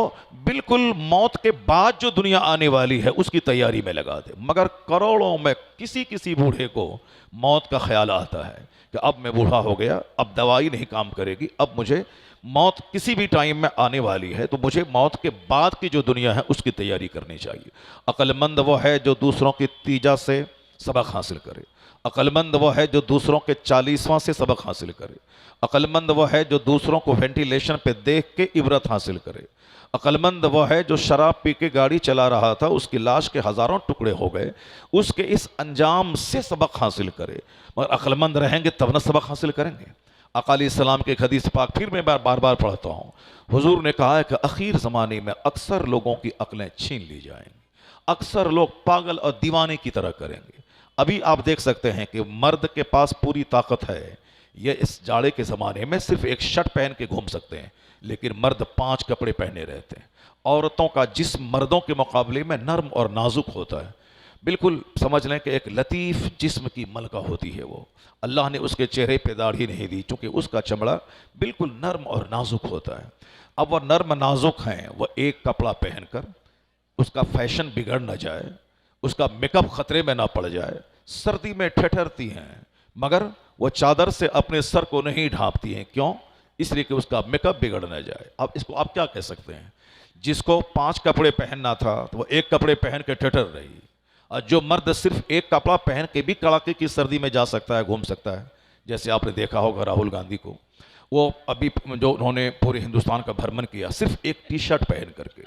Speaker 1: बिल्कुल मौत के बाद जो दुनिया आने वाली है उसकी तैयारी में लगा दे। मगर करोड़ों में किसी बूढ़े को मौत का ख्याल आता है कि अब मैं बूढ़ा हो गया, अब दवाई नहीं काम करेगी, अब मुझे मौत किसी भी टाइम में आने वाली है, तो मुझे मौत के बाद की जो दुनिया है उसकी तैयारी करनी चाहिए। अक्लमंद वो है जो दूसरों की तीजा से सबक हासिल करे, अक्लमंद वो है जो दूसरों के 40वां से सबक हासिल करे, अक्लमंद वो है जो दूसरों को वेंटिलेशन पे देख के इबरत हासिल करे, अक्लमंद वो है जो शराब पी के गाड़ी चला रहा था, उसकी लाश के हज़ारों टुकड़े हो गए, उसके इस अंजाम से सबक हासिल करे। मगर अक्लमंद रहेंगे तब न सबक हासिल करेंगे। अकाली सलाम के एक हदीस पाक फिर मैं बार बार पढ़ता हूँ। हुजूर ने कहा है कि आखिर ज़माने में अक्सर लोगों की अक्लें छीन ली जाएंगी, अक्सर लोग पागल और दीवाने की तरह करेंगे। अभी आप देख सकते हैं कि मर्द के पास पूरी ताकत है, ये इस जाड़े के ज़माने में सिर्फ एक शर्ट पहन के घूम सकते हैं, लेकिन मर्द 5 कपड़े पहने रहते हैं। औरतों का जिस्म मर्दों के मुकाबले में नर्म और नाजुक होता है, बिल्कुल समझ लें कि एक लतीफ़ जिस्म की मलका होती है वो। अल्लाह ने उसके चेहरे पे दाढ़ी नहीं दी, चूँकि उसका चमड़ा बिल्कुल नर्म और नाजुक होता है। अब वह नर्म नाजुक हैं, वह एक कपड़ा पहनकर उसका फैशन बिगड़ न जाए, उसका मेकअप ख़तरे में ना पड़ जाए। सर्दी में ठठरती हैं, मगर वह चादर से अपने सर को नहीं ढांपती हैं। क्यों? इसलिए कि उसका मेकअप बिगड़ न जाए। अब इसको आप क्या कह सकते हैं? जिसको 5 कपड़े पहनना था तो वह 1 कपड़े पहन के ठठर रही, और जो मर्द सिर्फ 1 कपड़ा पहन के भी कड़ाके की सर्दी में जा सकता है, घूम सकता है, जैसे आपने देखा होगा राहुल गांधी को, वो अभी जो उन्होंने पूरे हिंदुस्तान का भ्रमण किया सिर्फ एक टी-शर्ट पहन करके।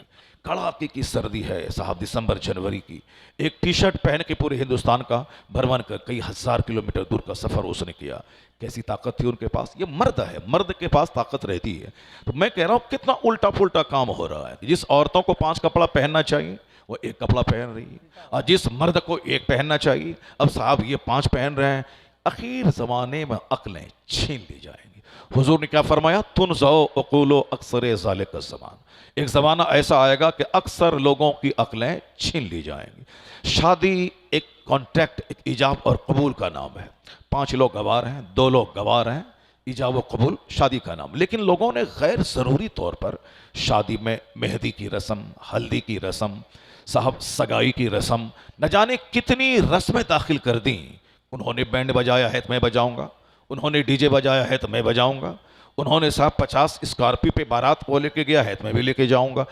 Speaker 1: कड़ाके की सर्दी है साहब, दिसंबर जनवरी की, एक टी-शर्ट पहन के पूरे हिंदुस्तान का भ्रमण कर कई 1000 किलोमीटर दूर का सफ़र उसने किया। कैसी ताकत थी उनके पास? ये मर्द है, मर्द के पास ताकत रहती है। तो मैं कह रहा हूँ कितना उल्टा पुल्टा काम हो रहा है। जिस औरतों को 5 कपड़ा पहनना चाहिए वो 1 कपड़ा पहन रही है, और जिस मर्द को 1 पहनना चाहिए अब साहब ये 5 पहन रहे हैं। आखिर ज़माने में अक्लें छीन ली जाएंगी। हुजूर ने क्या फरमाया? तुन ज़ो अक़ूलो अक्सर ज़ालिक ज़मान, एक ज़माना ऐसा आएगा कि अक्सर लोगों की अक्लें छीन ली जाएंगी। शादी एक कॉन्ट्रैक्ट, एक इजाब और कबूल का नाम है। 5 लोग गवार हैं, 2 लोग गवार हैं, इजाब व कबूल शादी का नाम। लेकिन लोगों ने गैर ज़रूरी तौर पर शादी में मेहंदी की रस्म, हल्दी की रस्म, साहब सगाई की रस्म, न जाने कितनी रस्में दाखिल कर दी। उन्होंने बैंड बजाया है तो मैं बजाऊंगा, उन्होंने डीजे बजाया है तो मैं बजाऊंगा, उन्होंने साहब 50 स्कॉर्पियो पे बारात को लेके गया है तो मैं भी लेके जाऊंगा।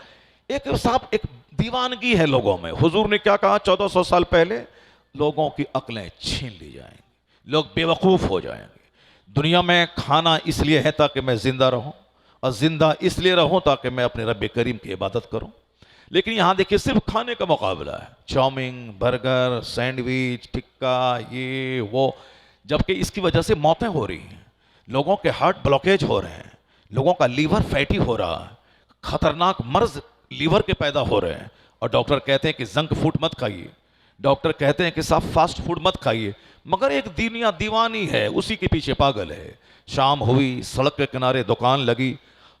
Speaker 1: एक साहब एक दीवानगी है लोगों में। हुजूर ने क्या कहा 1400 साल पहले? लोगों की अक्लें छीन ली जाएंगी, लोग बेवकूफ़ हो जाएंगे। दुनिया में खाना इसलिए है ताकि मैं जिंदा रहूं, और ज़िंदा इसलिए रहूं ताकि मैं अपने रब करीम की इबादत करूं। लेकिन यहाँ देखिए सिर्फ खाने का मुकाबला है, चाउमीन, बर्गर, सैंडविच, टिक्का, ये वो, जबकि इसकी वजह से मौतें हो रही हैं, लोगों के हार्ट ब्लॉकेज हो रहे हैं, लोगों का लीवर फैटी हो रहा है, खतरनाक मर्ज लीवर के पैदा हो रहे हैं। और डॉक्टर कहते हैं कि जंक फूड मत खाइए, डॉक्टर कहते हैं कि साफ फास्ट फूड मत खाइए, मगर एक दुनिया दीवानी है, उसी के पीछे पागल है। शाम हुई, सड़क के किनारे दुकान लगी,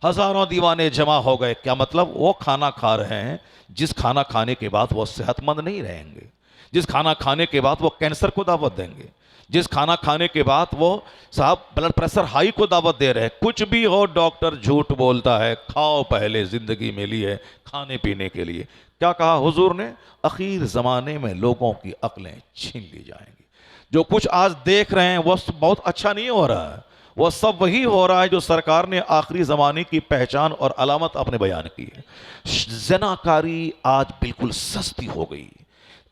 Speaker 1: हजारों दीवाने जमा हो गए। क्या मतलब? वो खाना खा रहे हैं जिस खाना खाने के बाद वो सेहतमंद नहीं रहेंगे, जिस खाना खाने के बाद वो कैंसर को दावत देंगे, जिस खाना खाने के बाद वो साहब ब्लड प्रेशर हाई को दावत दे रहे हैं। कुछ भी हो, डॉक्टर झूठ बोलता है। खाओ, पहले जिंदगी मिली है खाने पीने के लिए। क्या कहा हुजूर ने? आखिर जमाने में लोगों की अक्लें छीन ली जाएंगी। जो कुछ आज देख रहे हैं वो बहुत अच्छा नहीं हो रहा है, वो सब वही हो रहा है जो सरकार ने आखिरी ज़माने की पहचान और अलामत अपने बयान की है। ज़िनाकारी आज बिल्कुल सस्ती हो गई।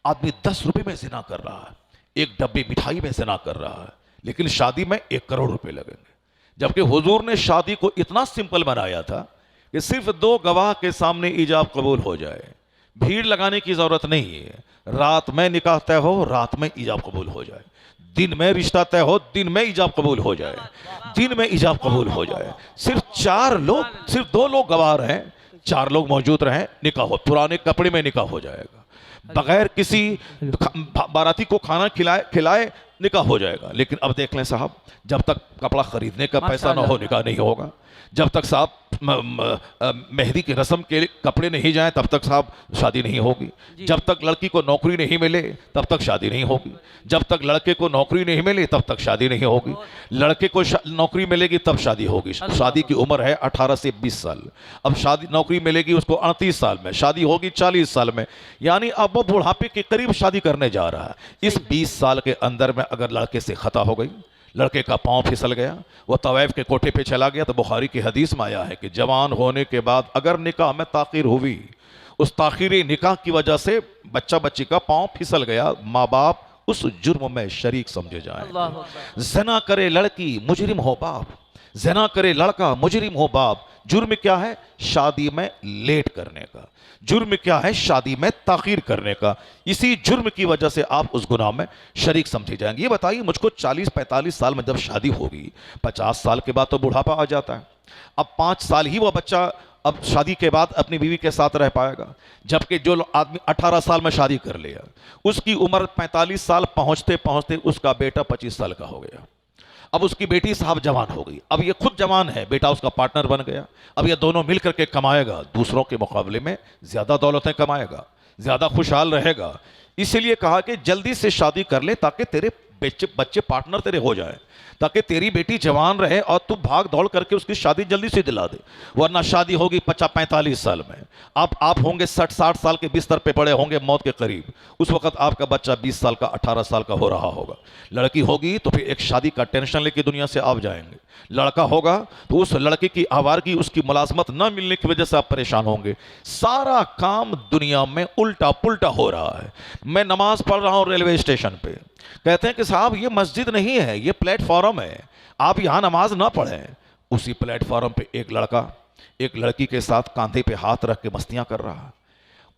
Speaker 1: आदमी 10 रुपए में ज़िना कर रहा है, एक डब्बे मिठाई में ज़िना कर रहा है, लेकिन शादी में 1 करोड़ रुपए लगेंगे। जबकि हुजूर ने शादी को इतना सिंपल बनाया था कि सिर्फ 2 गवाह के सामने ईजाब कबूल हो जाए, भीड़ लगाने की ज़रूरत नहीं है। रात में निकाह तय हो, रात में ईजाब कबूल हो जाए। दिन में रिश्ता तय हो, दिन में ईजाब कबूल हो जाए, दिन में ईजाब कबूल हो जाए। सिर्फ 2 लोग गवाह रहें, 4 लोग मौजूद रहें, निकाह हो, पुराने कपड़े में निकाह हो जाएगा, बगैर किसी बाराती को खाना खिलाए निकाह हो जाएगा। लेकिन अब देख लें साहब, जब तक कपड़ा खरीदने का पैसा ना हो निकाह नहीं होगा, जब तक साहब मेहंदी की रस्म के कपड़े नहीं जाए तब तक साहब शादी नहीं होगी, जब तक लड़की को नौकरी नहीं मिले तब तक शादी नहीं होगी, जब तक लड़के को नौकरी नहीं मिले तब तक शादी नहीं होगी, लड़के को नौकरी मिलेगी तब शादी होगी। शादी की उम्र है 18 से 20 साल, अब शादी नौकरी मिलेगी उसको 38 साल में, शादी होगी 40 साल में, यानी अब वो बुढ़ापे के करीब शादी करने जा रहा है। इस 20 साल के अंदर में अगर लड़के से खता हो गई, लड़के का पांव फिसल गया, वो तवाइफ के कोठे पे चला गया, तो बुखारी की हदीस में आया है कि जवान होने के बाद अगर निकाह में ताखीर हुई, उस ताखीरी निकाह की वजह से बच्चा बच्ची का पांव फिसल गया, माँ बाप उस जुर्म में शरीक समझे जाएंगे। ज़िना करे लड़की मुजरिम हो बाप, ज़िना करे लड़का मुजरिम हो बाप। जुर्म क्या है? शादी में लेट करने का। जुर्म क्या है? शादी में ताखीर करने का। इसी जुर्म की वजह से आप उस गुनाह में शरीक समझे जाएंगे। ये बताइए, मुझको 40-45 साल में जब शादी होगी, 50 साल के बाद तो बुढ़ापा आ जाता है। अब 5 साल ही वो बच्चा अब शादी के बाद अपनी बीवी के साथ रह पाएगा, जबकि जो आदमी 18 साल में शादी कर लिया, उसकी उम्र 45 साल पहुंचते पहुंचते उसका बेटा 25 साल का हो गया। अब उसकी बेटी साहब जवान हो गई, अब ये खुद जवान है, बेटा उसका पार्टनर बन गया। अब ये दोनों मिल करके कमाएगा, दूसरों के मुकाबले में ज्यादा दौलतें कमाएगा, ज्यादा खुशहाल रहेगा। इसीलिए कहा कि जल्दी से शादी कर ले ताकि तेरे बच्चे पार्टनर तेरे हो जाए, ताकि तेरी बेटी जवान रहे और तू भाग दौड़ करके उसकी शादी जल्दी से दिला दे। वरना शादी होगी 50-45 साल में, आप होंगे 60-60 साल के बिस्तर पे पड़े होंगे मौत के करीब, उस वक्त आपका बच्चा 20 साल का 18 साल का हो रहा होगा। लड़की होगी तो फिर एक शादी का टेंशन लेके दुनिया से आप जाएंगे, लड़का होगा तो उस लड़के की आवारगी, उसकी मुलाजमत न मिलने की वजह से आप परेशान होंगे। सारा काम दुनिया में उल्टा पुल्टा हो रहा है। मैं नमाज पढ़ रहा हूँ रेलवे स्टेशन पे, कहते हैं कि साहब ये मस्जिद नहीं है, ये प्लेटफॉर्म है, आप यहाँ नमाज ना पढ़ें। उसी प्लेटफॉर्म पे एक लड़का एक लड़की के साथ कांधे पे हाथ रख के मस्तियां कर रहा है।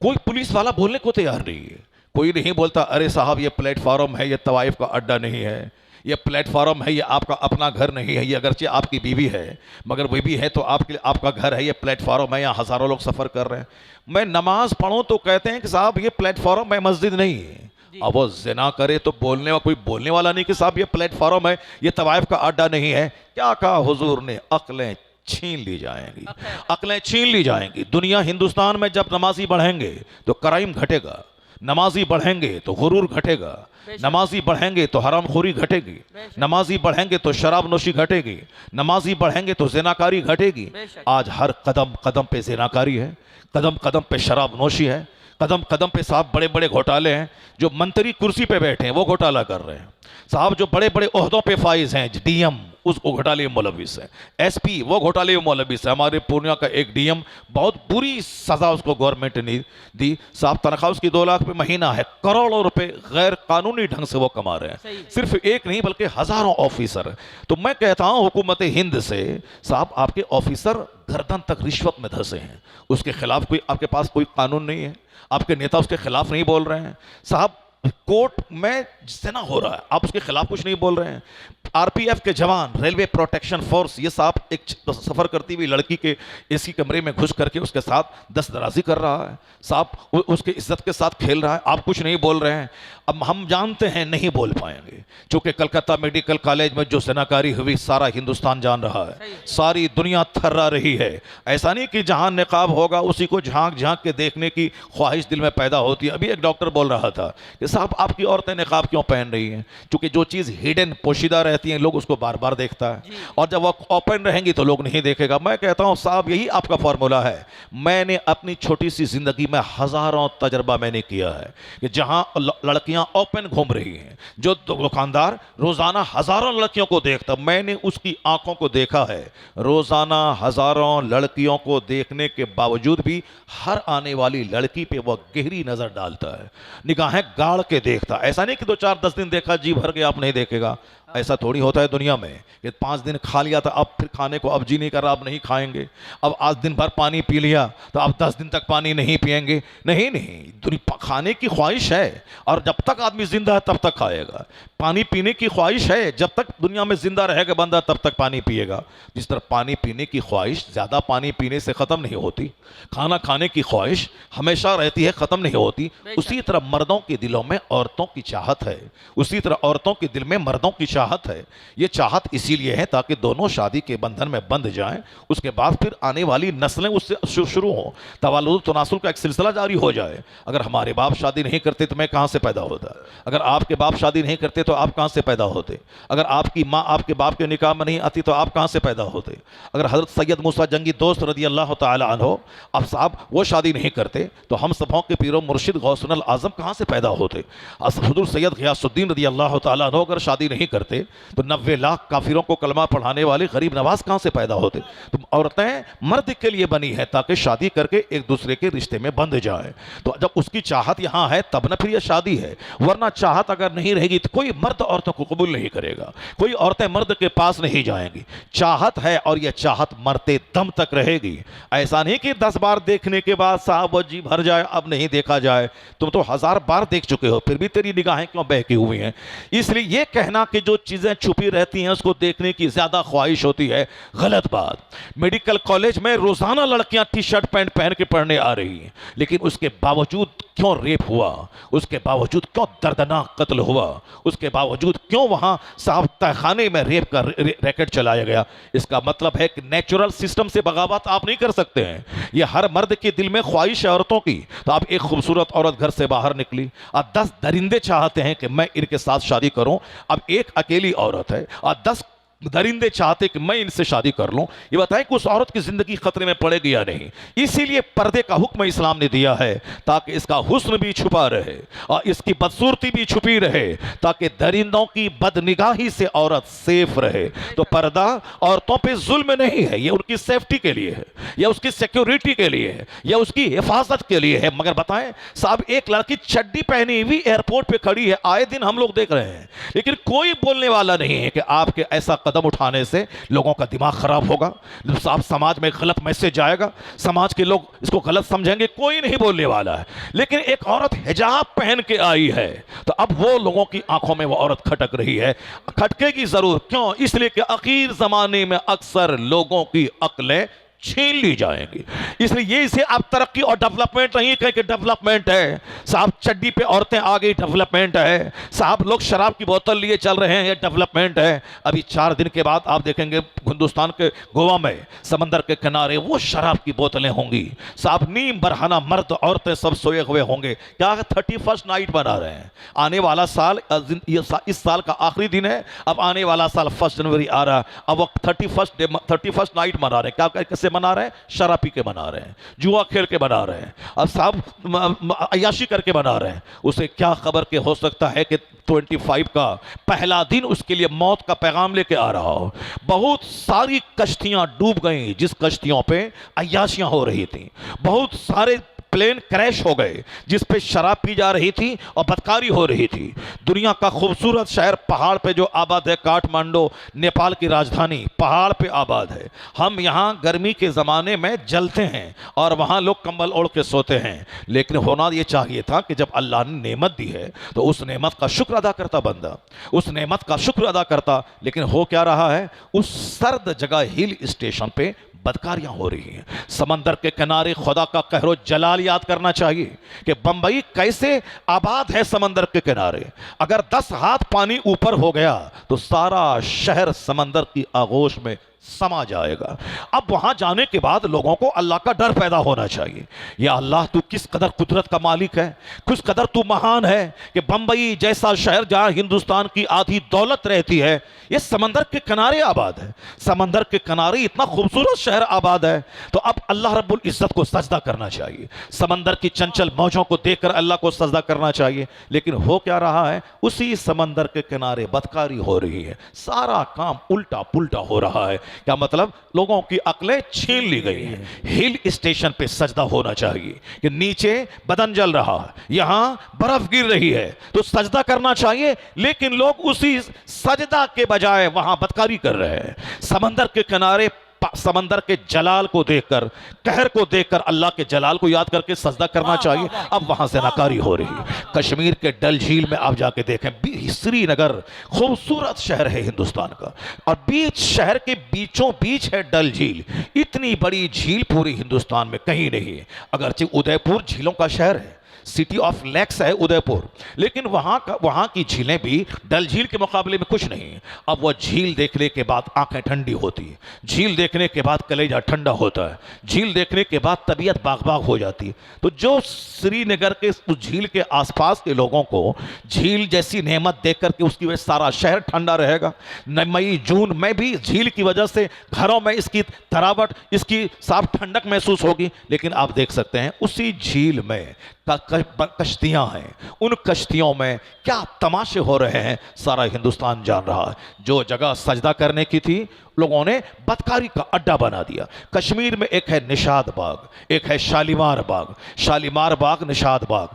Speaker 1: कोई पुलिस वाला बोलने को तैयार नहीं है, कोई नहीं बोलता अरे साहब ये प्लेटफॉर्म है, ये तवाइफ का अड्डा नहीं है, ये प्लेटफॉर्म है, ये आपका अपना घर नहीं है, ये अगरचे आपकी बीवी है मगर वही भी है तो आपके आपका घर है, ये प्लेटफॉर्म है, यहाँ हज़ारों लोग सफ़र कर रहे हैं। मैं नमाज पढ़ूँ तो कहते हैं कि साहब ये प्लेटफॉर्म है, मस्जिद नहीं है। अब वो ज़िना करे तो कोई बोलने वाला नहीं कि साहब ये प्लेटफॉर्म है, ये तवाइफ का अड्डा नहीं है। क्या कहा हुजूर ने? अक्लें छीन ली जाएंगी, अक्लें छीन ली जाएंगी। दुनिया हिंदुस्तान में जब नमाजी बढ़ेंगे तो क्राइम घटेगा, नमाजी बढ़ेंगे तो गुरूर घटेगा, नमाजी बढ़ेंगे तो हरामखोरी घटेगी, नमाजी बढ़ेंगे तो शराब नोशी घटेगी, नमाजी बढ़ेंगे तो जिनाकारी घटेगी। आज हर कदम कदम पे जिनाकारी है, कदम कदम पे शराब नोशी है, कदम कदम पे साहब बड़े बड़े घोटाले हैं। जो मंत्री कुर्सी पे बैठे हैं वो घोटाला कर रहे हैं, साहब जो बड़े बड़े ओहदों पे फाइज हैं, डीएम, उसको घोटाले में मुलविस है, एसपी वो घोटाले में मुलविस है। हमारे पूर्णिया का एक डीएम, बहुत बुरी सजा उसको गवर्नमेंट ने दी साहब, तनख्वाह उसकी 2 लाख रुपये महीना है, करोड़ों रुपए गैर कानूनी ढंग से वो कमा रहे हैं, सिर्फ एक नहीं बल्कि हजारों ऑफिसर। तो मैं कहता हूं हुकूमत हिंद से, साहब आपके ऑफिसर गर्दन तक रिश्वत में धंसे हैं, उसके खिलाफ कोई, आपके पास कोई कानून नहीं है, आपके नेता उसके खिलाफ नहीं बोल रहे हैं। साहब कोर्ट में जितना हो रहा है आप उसके खिलाफ कुछ नहीं बोल रहे हैं। आरपीएफ के जवान, रेलवे प्रोटेक्शन फोर्स, ये साहब एक सफर करती हुई लड़की के एसी कमरे में घुस करके उसके साथ दस्तदराजी कर रहा है साहब, उसके इज्जत के साथ खेल रहा है, आप कुछ नहीं बोल रहे हैं। अब हम जानते हैं नहीं बोल पाएंगे, क्योंकि कलकत्ता मेडिकल कॉलेज में जो सेनाकारी हुई सारा हिंदुस्तान जान रहा है, सारी दुनिया थर्रा रही है। ऐसा नहीं कि जहां निकाब होगा उसी को झांक झांक के देखने की ख्वाहिश दिल में पैदा होती है। अभी एक डॉक्टर बोल रहा था कि साहब आपकी औरतें निकाब क्यों पहन रही हैं, क्योंकि जो चीज़ हिडन, पोशीदा रहती हैं, लोग उसको बार बार देखता है, और जब वो ओपन रहेंगी तो लोग नहीं देखेगा। मैं कहता हूं साहब यही आपका फॉर्मूला है। मैंने अपनी छोटी सी जिंदगी में हजारों तजर्बा मैंने किया है कि जहां लड़कियां ओपन घूम रही हैं, जो दुकानदार रोजाना हजारों लड़कियों को देखता, मैंने उसकी आंखों को देखा है, रोजाना हजारों लड़कियों को देखने के बावजूद भी हर आने वाली लड़की पे वह गहरी नजर डालता है, निगाहें गाड़ के देखता। ऐसा नहीं कि 2-4-10 दिन देखा जी भर के आप नहीं देखेगा, ऐसा थोड़ी होता है दुनिया में कि 5 दिन खा लिया था अब फिर खाने को अब जी नहीं कर रहा, अब नहीं खाएंगे। अब आज दिन भर पानी पी लिया तो अब 10 दिन तक पानी नहीं पिएंगे, नहीं नहीं, खाने की ख्वाहिश है और जब तक आदमी जिंदा है तब तक खाएगा। पानी पीने की ख्वाहिश है, जब तक दुनिया में जिंदा रहेगा बंदा तब तक पानी पिएगा। जिस तरह पानी पीने की ख्वाहिश ज़्यादा पानी पीने से ख़त्म नहीं होती, खाना खाने की ख्वाहिश हमेशा रहती है, ख़त्म नहीं होती, उसी तरह मर्दों के दिलों में औरतों की चाहत है, उसी तरह औरतों के दिल में मर्दों की चाहत है। ये चाहत इसीलिए है ताकि दोनों शादी के बंधन में बंध जाएं, उसके बाद फिर आने वाली नस्लें उससे शुरू हों, तवालुद तनासुल का एक सिलसिला जारी हो जाए। अगर हमारे बाप शादी नहीं करते तो मैं कहाँ से पैदा होता, अगर आपके बाप शादी नहीं करते तो आप कहाँ से पैदा होते, अगर आपकी माँ आपके बाप के निकाह में नहीं आती तो आप कहाँ से पैदा होते, अगर हज़रत सैयद मूसा जंगी दोस्त रज़ी अल्लाह तआला अन्हो अब साहब वो शादी नहीं करते तो हम सबों के पीरो मुर्शिद गौसुल आज़म कहाँ से पैदा होते, हुज़ूर सैयद ग़ियासुद्दीन रज़ी अल्लाह तआला अन्हो अगर शादी नहीं करते तो 90 लाख काफिरों को कलमा पढ़ाने वाले गरीब नवाज कहाँ से पैदा होते। तो औरतें मर्द के लिए बनी है ताकि शादी करके एक दूसरे के रिश्ते में बंध जाए। तो जब उसकी चाहत यहाँ है तब न फिर यह शादी है, वरना चाहत अगर नहीं रहेगी तो कोई मर्द औरतों को कबूल नहीं करेगा, कोई औरतें मर्द के पास नहीं जाएंगी। चाहत है और यह चाहत मरते दम तक रहेगी। ऐसा नहीं कि 10 बार देखने के बाद साहब वो जी भर जाए अब नहीं देखा जाए, तुम तो 1000 बार देख चुके हो फिर भी तेरी निगाहें क्यों बहकी हुई हैं। इसलिए यह कहना कि जो चीजें छुपी रहती हैं उसको देखने की ज्यादा ख्वाहिश होती है, गलत बात। मेडिकल कॉलेज में रोजाना लड़कियां टी शर्ट पैंट पहन के पढ़ने आ रही हैं, लेकिन उसके बावजूद क्यों रेप हुआ, उसके बावजूद क्यों दर्दनाक कत्ल हुआ, उसके बावजूद क्यों वहां साहब तहखाने में रेप का रैकेट चलाया गया। इसका मतलब है कि नेचुरल सिस्टम से बगावत आप नहीं कर सकते हैं। यह हर मर्द के दिल में ख्वाहिश है औरतों की। तो अब एक खूबसूरत औरत घर से बाहर निकली और 10 दरिंदे चाहते हैं कि मैं इनके साथ शादी करूं। अब एक अकेली औरत है और 10 दरिंदे चाहते कि मैं इनसे शादी कर लूं। ये बताएं कि उस औरत की जिंदगी खतरे में पड़ेगी या नहीं। इसीलिए पर्दे का हुक्म इस्लाम ने दिया है ताकि इसका हुस्न भी छुपा रहे और इसकी बदसूरती भी छुपी रहे, ताकि दरिंदों की बदनिगाही से औरत सेफ रहे। तो पर्दा औरतों पे जुल्म नहीं है, ये उनकी सेफ्टी के लिए है, या उसकी सिक्योरिटी के लिए है, या उसकी हिफाजत के लिए है। मगर बताएं साहब, एक लड़की चड्डी पहनी हुई एयरपोर्ट पे खड़ी है, आए दिन हम लोग देख रहे हैं, लेकिन कोई बोलने वाला नहीं है कि आपके ऐसा कदम उठाने से लोगों का दिमाग खराब होगा, साहब समाज में गलत मैसेज जाएगा, समाज के लोग इसको गलत समझेंगे, कोई नहीं बोलने वाला है। लेकिन एक औरत हिजाब पहन के आई है तो अब वो लोगों की आंखों में वो औरत खटक रही है। खटकेगी जरूर, क्यों? इसलिए कि आखिर जमाने में अक्सर लोगों की अक्लें छीन ली जाएंगी। इसलिए ये इसे अब तरक्की और डेवलपमेंट नहीं कहे कि डेवलपमेंट है साहब, चड्डी पे औरतें आ गई डेवलपमेंट है साहब, लोग शराब की बोतल लिए चल रहे हैं ये डेवलपमेंट है। अभी 4 दिन के बाद आप देखेंगे हिंदुस्तान के गोवा में समंदर के किनारे वो शराब की बोतलें होंगी साहब, नीम बरहाना मर्द औरतें सब सोए हुए होंगे। क्या 31st नाइट बना रहे हैं। आने वाला साल इस साल का आखिरी दिन है, अब आने वाला साल 1 जनवरी आ रहा है, अब वो 31st नाइट मना रहे हैं। क्या कैसे कैसे मना रहे हैं? शराब पी के मना रहे हैं, जुआ खेल के मना रहे हैं, अब साहब अय्याशी करके मना रहे हैं। उसे क्या खबर के हो सकता है कि 25 का पहला दिन उसके लिए मौत का पैगाम लेके आ रहा हो। बहुत सारी कश्तियां डूब गई जिस कश्तियों पे अय्याशियां हो रही थी, बहुत सारे प्लेन क्रैश हो गए जिस पे शराब पी जा रही थी और बदकारी हो रही थी। दुनिया का खूबसूरत शहर पहाड़ पे जो आबाद है, काठमांडू नेपाल की राजधानी पहाड़ पे आबाद है। हम यहाँ गर्मी के ज़माने में जलते हैं और वहाँ लोग कंबल ओढ़ के सोते हैं। लेकिन होना ये चाहिए था कि जब अल्लाह ने नेमत दी है तो उस नेमत का शुक्र अदा करता बंदा, उस नेमत का शुक्र अदा करता। लेकिन हो क्या रहा है? उस सर्द जगह हिल स्टेशन पे बदकारियां हो रही हैं। समंदर के किनारे खुदा का कहरो जलाल याद करना चाहिए कि बंबई कैसे आबाद है समंदर के किनारे। अगर 10 हाथ पानी ऊपर हो गया तो सारा शहर समंदर की आगोश में समा जाएगा। अब वहां जाने के बाद लोगों को अल्लाह का डर पैदा होना चाहिए। या अल्लाह तू किस कदर कुदरत का मालिक है, किस कदर तू महान है कि बंबई जैसा शहर जहां हिंदुस्तान की आधी दौलत रहती है ये समंदर के किनारे आबाद है। समंदर के किनारे इतना खूबसूरत शहर आबाद है तो अब अल्लाह रब्बुल इज्जत को सजदा करना चाहिए, समंदर की चंचल मौजों को देखकर अल्लाह को सजदा करना चाहिए। लेकिन हो क्या रहा है? उसी समंदर के किनारे बदकारी हो रही है, सारा काम उल्टा पुल्टा हो रहा है। क्या मतलब? लोगों की अक्लें छीन ली गई हैं। हिल स्टेशन पे सजदा होना चाहिए कि नीचे बदन जल रहा है, यहां बर्फ गिर रही है तो सजदा करना चाहिए। लेकिन लोग उसी सजदा के बजाय वहां बदकारी कर रहे हैं। समंदर के किनारे समंदर के जलाल को देखकर, कहर को देखकर अल्लाह के जलाल को याद करके सजदा करना चाहिए। अब वहां से नकारी हो रही है। कश्मीर के डल झील में आप जाके देखें, श्रीनगर खूबसूरत शहर है हिंदुस्तान का और बीच शहर के बीचों बीच है डल झील। इतनी बड़ी झील पूरी हिंदुस्तान में कहीं नहीं है। अगरचे उदयपुर झीलों का शहर है, सिटी ऑफ लेक्स है उदयपुर, लेकिन वहां की झीलें भी डल झील के मुकाबले में कुछ नहीं है। अब वह झील देखने के बाद आंखें ठंडी होती है, झील देखने के बाद कलेजा ठंडा होता है, झील देखने के बाद तबीयत बाग बाग हो जाती है। तो जो श्रीनगर के उस झील के आसपास के लोगों को झील जैसी नेमत देख करके उसकी वजह सारा शहर ठंडा रहेगा। मई जून में भी झील की वजह से घरों में इसकी तरावट, इसकी साफ ठंडक महसूस होगी। लेकिन आप देख सकते हैं उसी झील में कश्तियां हैं, उन कश्तियों में क्या तमाशे हो रहे हैं सारा हिंदुस्तान जान रहा है। जो जगह सजदा करने की थी लोगों ने बदकारी का अड्डा बना दिया। कश्मीर में एक है निशाद बाग, एक है शालीमार बाग, शालीमार बाग, निशाद बाग।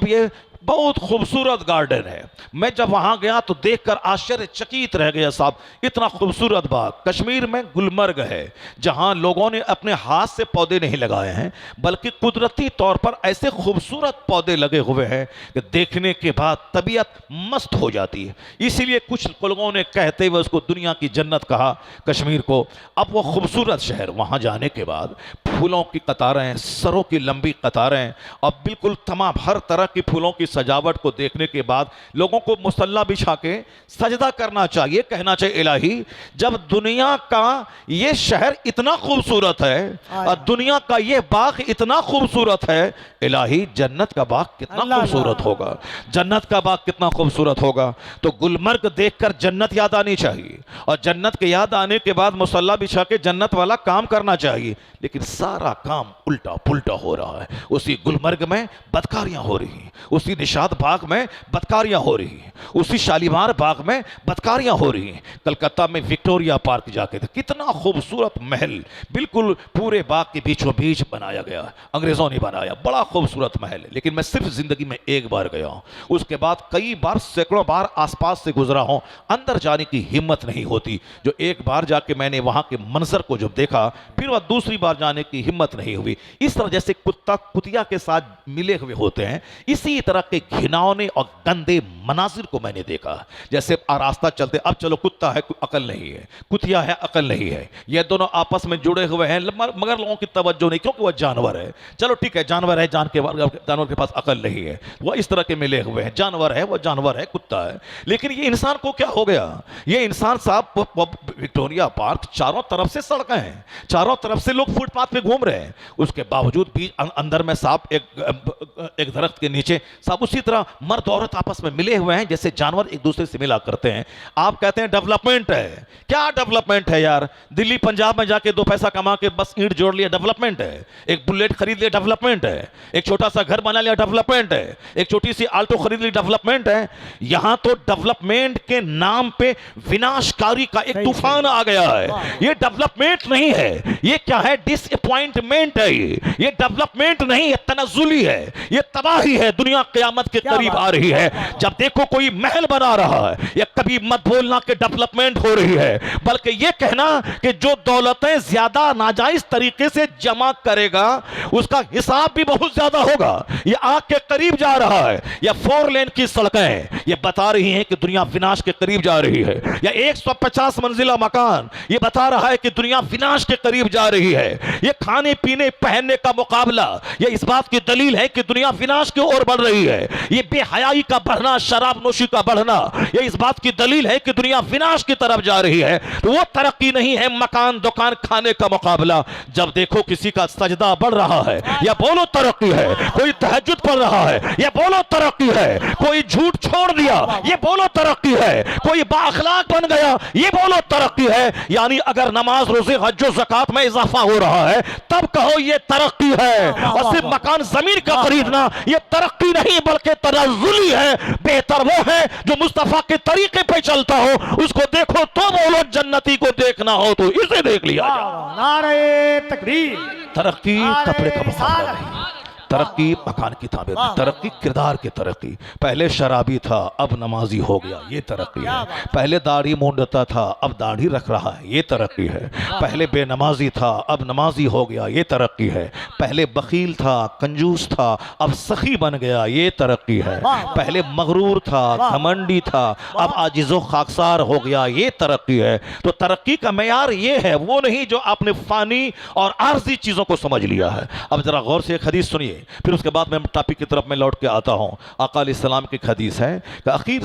Speaker 1: ये बहुत खूबसूरत गार्डन है। मैं जब वहां गया तो देखकर आश्चर्यचकित रह गया साहब, इतना खूबसूरत बाग। कश्मीर में गुलमर्ग है जहां लोगों ने अपने हाथ से पौधे नहीं लगाए हैं बल्कि कुदरती तौर पर ऐसे खूबसूरत पौधे लगे हुए हैं कि देखने के बाद तबीयत मस्त हो जाती है। इसीलिए कुछ लोगों ने कहते हुए उसको दुनिया की जन्नत कहा कश्मीर को। अब वो खूबसूरत शहर, वहां जाने के बाद फूलों की कतारें, सरों की लंबी कतारें और बिल्कुल तमाम हर तरह की फूलों की सजावट को देखने के बाद लोगों को मुसल्ला बिछा के सजदा करना चाहिए, कहना चाहिए इलाही जब दुनिया का ये शहर इतना खूबसूरत है और दुनिया का ये बाग इतना खूबसूरत है, इलाही जन्नत का बाग कितना खूबसूरत होगा, जन्नत का बाग कितना खूबसूरत होगा। तो गुलमर्ग देखकर जन्नत याद आनी चाहिए और जन्नत के याद आने के बाद मुसल्ला बिछा के जन्नत वाला काम करना चाहिए। लेकिन सारा काम उल्टा पुल्टा हो रहा है। उसी गुलमर्ग में बदकारियां हो रही हैं, उसी निशाद बाग में बदकारियां हो रही हैं, उसी शालीमार बाग में बदकारियां हो रही हैं। कलकत्ता में विक्टोरिया पार्क जाके थे, कितना खूबसूरत महल बिल्कुल पूरे बाग के बीचों बीच बनाया गया, अंग्रेजों ने बनाया, बड़ा खूबसूरत महल। लेकिन मैं सिर्फ जिंदगी में एक बार गया हूं, उसके बाद कई बार सैकड़ों बार आसपास से गुजरा हूं, अंदर जाने की हिम्मत नहीं होती। जो एक बार जाके मैंने वहां के मंजर को जब देखा फिर वह दूसरी बार जाने की हिम्मत नहीं हुई। इस तरह जैसे कुत्ता कुतिया के साथ मिले हुए होते हैं, इसी तरह के घिनौने और गंदे मनाजिर को मैंने देखा। जैसे रास्ता चलते, अब चलो कुत्ता है अकल नहीं है, कुतिया है अकल नहीं है, ये दोनों आपस में जुड़े हुए हैं मगर लोगों की तवज्जो नहीं, क्योंकि वह जानवर है। चलो ठीक है, जानवर है, जानवर के पास अकल नहीं है, वह इस तरह के मिले हुए हैं। जानवर है, वह जानवर है, कुत्ता है। लेकिन ये इंसान को क्या हो गया? ये इंसान साहब, विक्टोरिया पार्क चारों तरफ से सड़कें हैं, चारों तरफ से लोग फुटपाथ पे घूम रहे हैं, उसके बावजूद भी अंदर में साहब एक दरख्त के नीचे साहब लोग उसी तरह मर्द औरत आपस में मिले हुए हैं जैसे जानवर एक दूसरे से मिला करते हैं। आप कहते हैं डेवलपमेंट है, क्या डेवलपमेंट है यार? दिल्ली पंजाब में जाके 2 पैसा कमा के बस ईंट जोड़ लिया, डेवलपमेंट है? एक बुलेट खरीद लिया, डेवलपमेंट है? एक छोटा सा घर बना लिया, डेवलपमेंट है? एक छोटी सी आल्टो खरीद ली, डेवलपमेंट है? यहां तो डेवलपमेंट के नाम पे विनाशकारी का एक तूफान आ गया है। ये डेवलपमेंट नहीं है, ये क्या है? डिसअपॉइंटमेंट है। ये डेवलपमेंट नहीं है, तनज़ुली है, ये तबाही है। दुनिया क़यामत के करीब आ रही है। जब देखो कोई महल बना रहा है, या कभी मत बोलना कि डेवलपमेंट हो रही है, बल्कि ये कहना कि जो दौलतें ज्यादा नाजायज तरीके से जमा करेगा उसका हिसाब भी बहुत ज्यादा होगा। ये आग के करीब जा रहा है। या 4 लेन की सड़कें ये बता रही हैं कि दुनिया विनाश के करीब जा रही है। या 150 मंजिला मकान ये बता रहा है कि दुनिया विनाश के करीब जा रही है। ये खाने पीने पहनने का मुकाबला ये इस बात की दलील है कि दुनिया विनाश की ओर बढ़ रही है। ये बेहयाई का बढ़ना, शराब नोशी का बढ़ना ये इस बात की दलील है कि दुनिया विनाश की तरफ जा रही है। तो वो तरक्की नहीं है मकान दुकान खाने का मुकाबला। जब देखो किसी का सजदा बढ़ रहा है, या बोलो तरक्की है। कोई तहज्जुद पढ़ रहा है, ये बोलो तरक्की है। कोई झूठ छोड़ दिया, ये बोलो तरक्की है। कोई बाअखलाक बन गया, ये बोलो तरक्की है। यानी अगर नमाज रोजे हज और ज़कात में इजाफा हो रहा है तब कहो ये तरक्की है। और सिर्फ मकान जमीन का खरीदना ये तरक्की नहीं बल्कि तनज़्ज़ुली है। बेहतर वो है जो मुस्तफा के तरीके पे चलता हो, उसको देखो तो बोलो जन्नती को देखना हो तो इसे देख लिया जाए।
Speaker 2: नारे तकबीर।
Speaker 1: तरक्की कपड़े का मुकाबला नहीं, तरक्की मकान की ताबीर नहीं, तरक्की किरदार की तरक्की। पहले शराबी था अब नमाजी हो गया, ये तरक्की है। पहले दाढ़ी मूंढता था अब दाढ़ी रख रहा है, ये तरक्की है। पहले बेनमाजी था अब नमाजी हो गया, ये तरक्की है। पहले बखील था कंजूस था अब सखी बन गया, ये तरक्की है। पहले मगरूर था घमंडी था अब आजिज़ो खाकसार हो गया, ये तरक्की है। तो तरक्की का मेयार ये है, वो नहीं जो आपने फानी और आर्जी चीज़ों को समझ लिया है। अब जरा गौर से एक हदीस सुनिए, फिर उसके बाद मैं टॉपिक की तरफ में लौट के आता हूं। आका अलैहिस्सलाम की हदीस है कि आखिर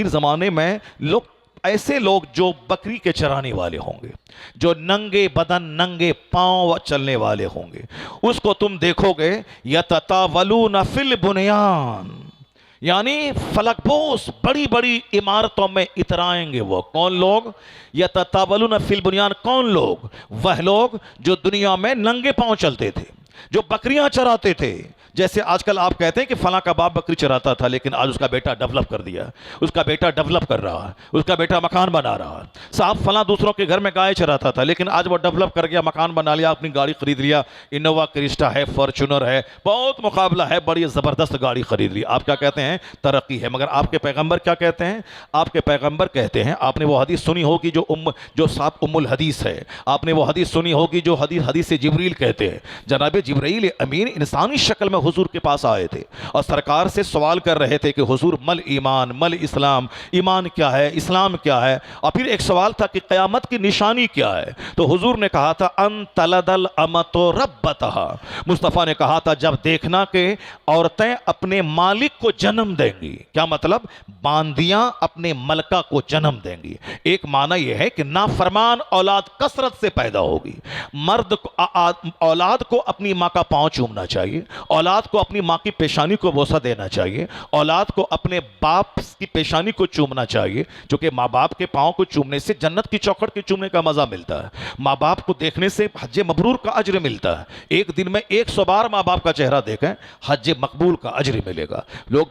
Speaker 1: ज़माने में लोग ऐसे लोग जो बकरी के चराने वाले होंगे, जो नंगे बदन नंगे पांव चलने वाले होंगे, उसको तुम देखोगे यततावलून फिल बुनियान, यानी फलकपोश बड़ी बड़ी इमारतों में इतराएंगे। वो कौन लोग? यततावलून फिल बुनियान, कौन लोग? वह लोग जो दुनिया में नंगे पांव चलते थे, जो बकरियां चराते थे। जैसे आजकल आप कहते हैं कि फला का बाप बकरी चराता था लेकिन आज उसका बेटा डेवलप कर दिया, उसका बेटा डेवलप कर रहा है, उसका बेटा मकान बना रहा है। साहब फला दूसरों के घर में गाय चराता था लेकिन आज वो डेवलप कर गया, मकान बना लिया, अपनी गाड़ी खरीद लिया, इनोवा क्रिस्टा है, फॉर्च्यूनर है, बहुत मुकाबला है, बड़ी ज़बरदस्त गाड़ी खरीद ली। आप क्या कहते हैं? तरक्की है। मगर आपके पैगंबर क्या कहते हैं? आपके पैगंबर कहते हैं, आपने वो हदीस सुनी होगी जो सात उम्मुल हदीस है, आपने वो हदीस सुनी होगी जो हदीस जिब्रील कहते हैं। जनाब जिब्रील अमीन इंसानी शक्ल में हुजूर के पास आए थे और सरकार से सवाल कर रहे थे कि हुजूर मल ईमान मल इस्लाम, ईमान क्या है, इस्लाम क्या है। और फिर एक सवाल था कि क़यामत की निशानी क्या है। तो हुजूर ने कहा था अन तलदल अमतो रब्बतहा, मुस्तफ़ा ने कहा था जब देखना कि औरतें अपने मालिक को जन्म देंगी। क्या मतलब? बांदियां अपने मलका को जन्म देंगी। एक माना यह है कि नाफरमान औलाद कसरत से पैदा होगी। मर्द औलाद को अपनी माँ का पांव चूमना चाहिए, औलाद को अपनी माँ की पेशानी को बोसा देना चाहिए, औलाद को अपने बाप की पेशानी को चूमना चाहिए, जो कि माँ बाप के पाँव को चूमने से जन्नत की चौखट के चूमने का मजा मिलता है। माँ बाप को देखने से हज मबरूर का अज्र मिलता है। एक दिन में 100 बार माँ बाप का चेहरा देखें, हज मकबूल का अज्र मिलेगा। लोग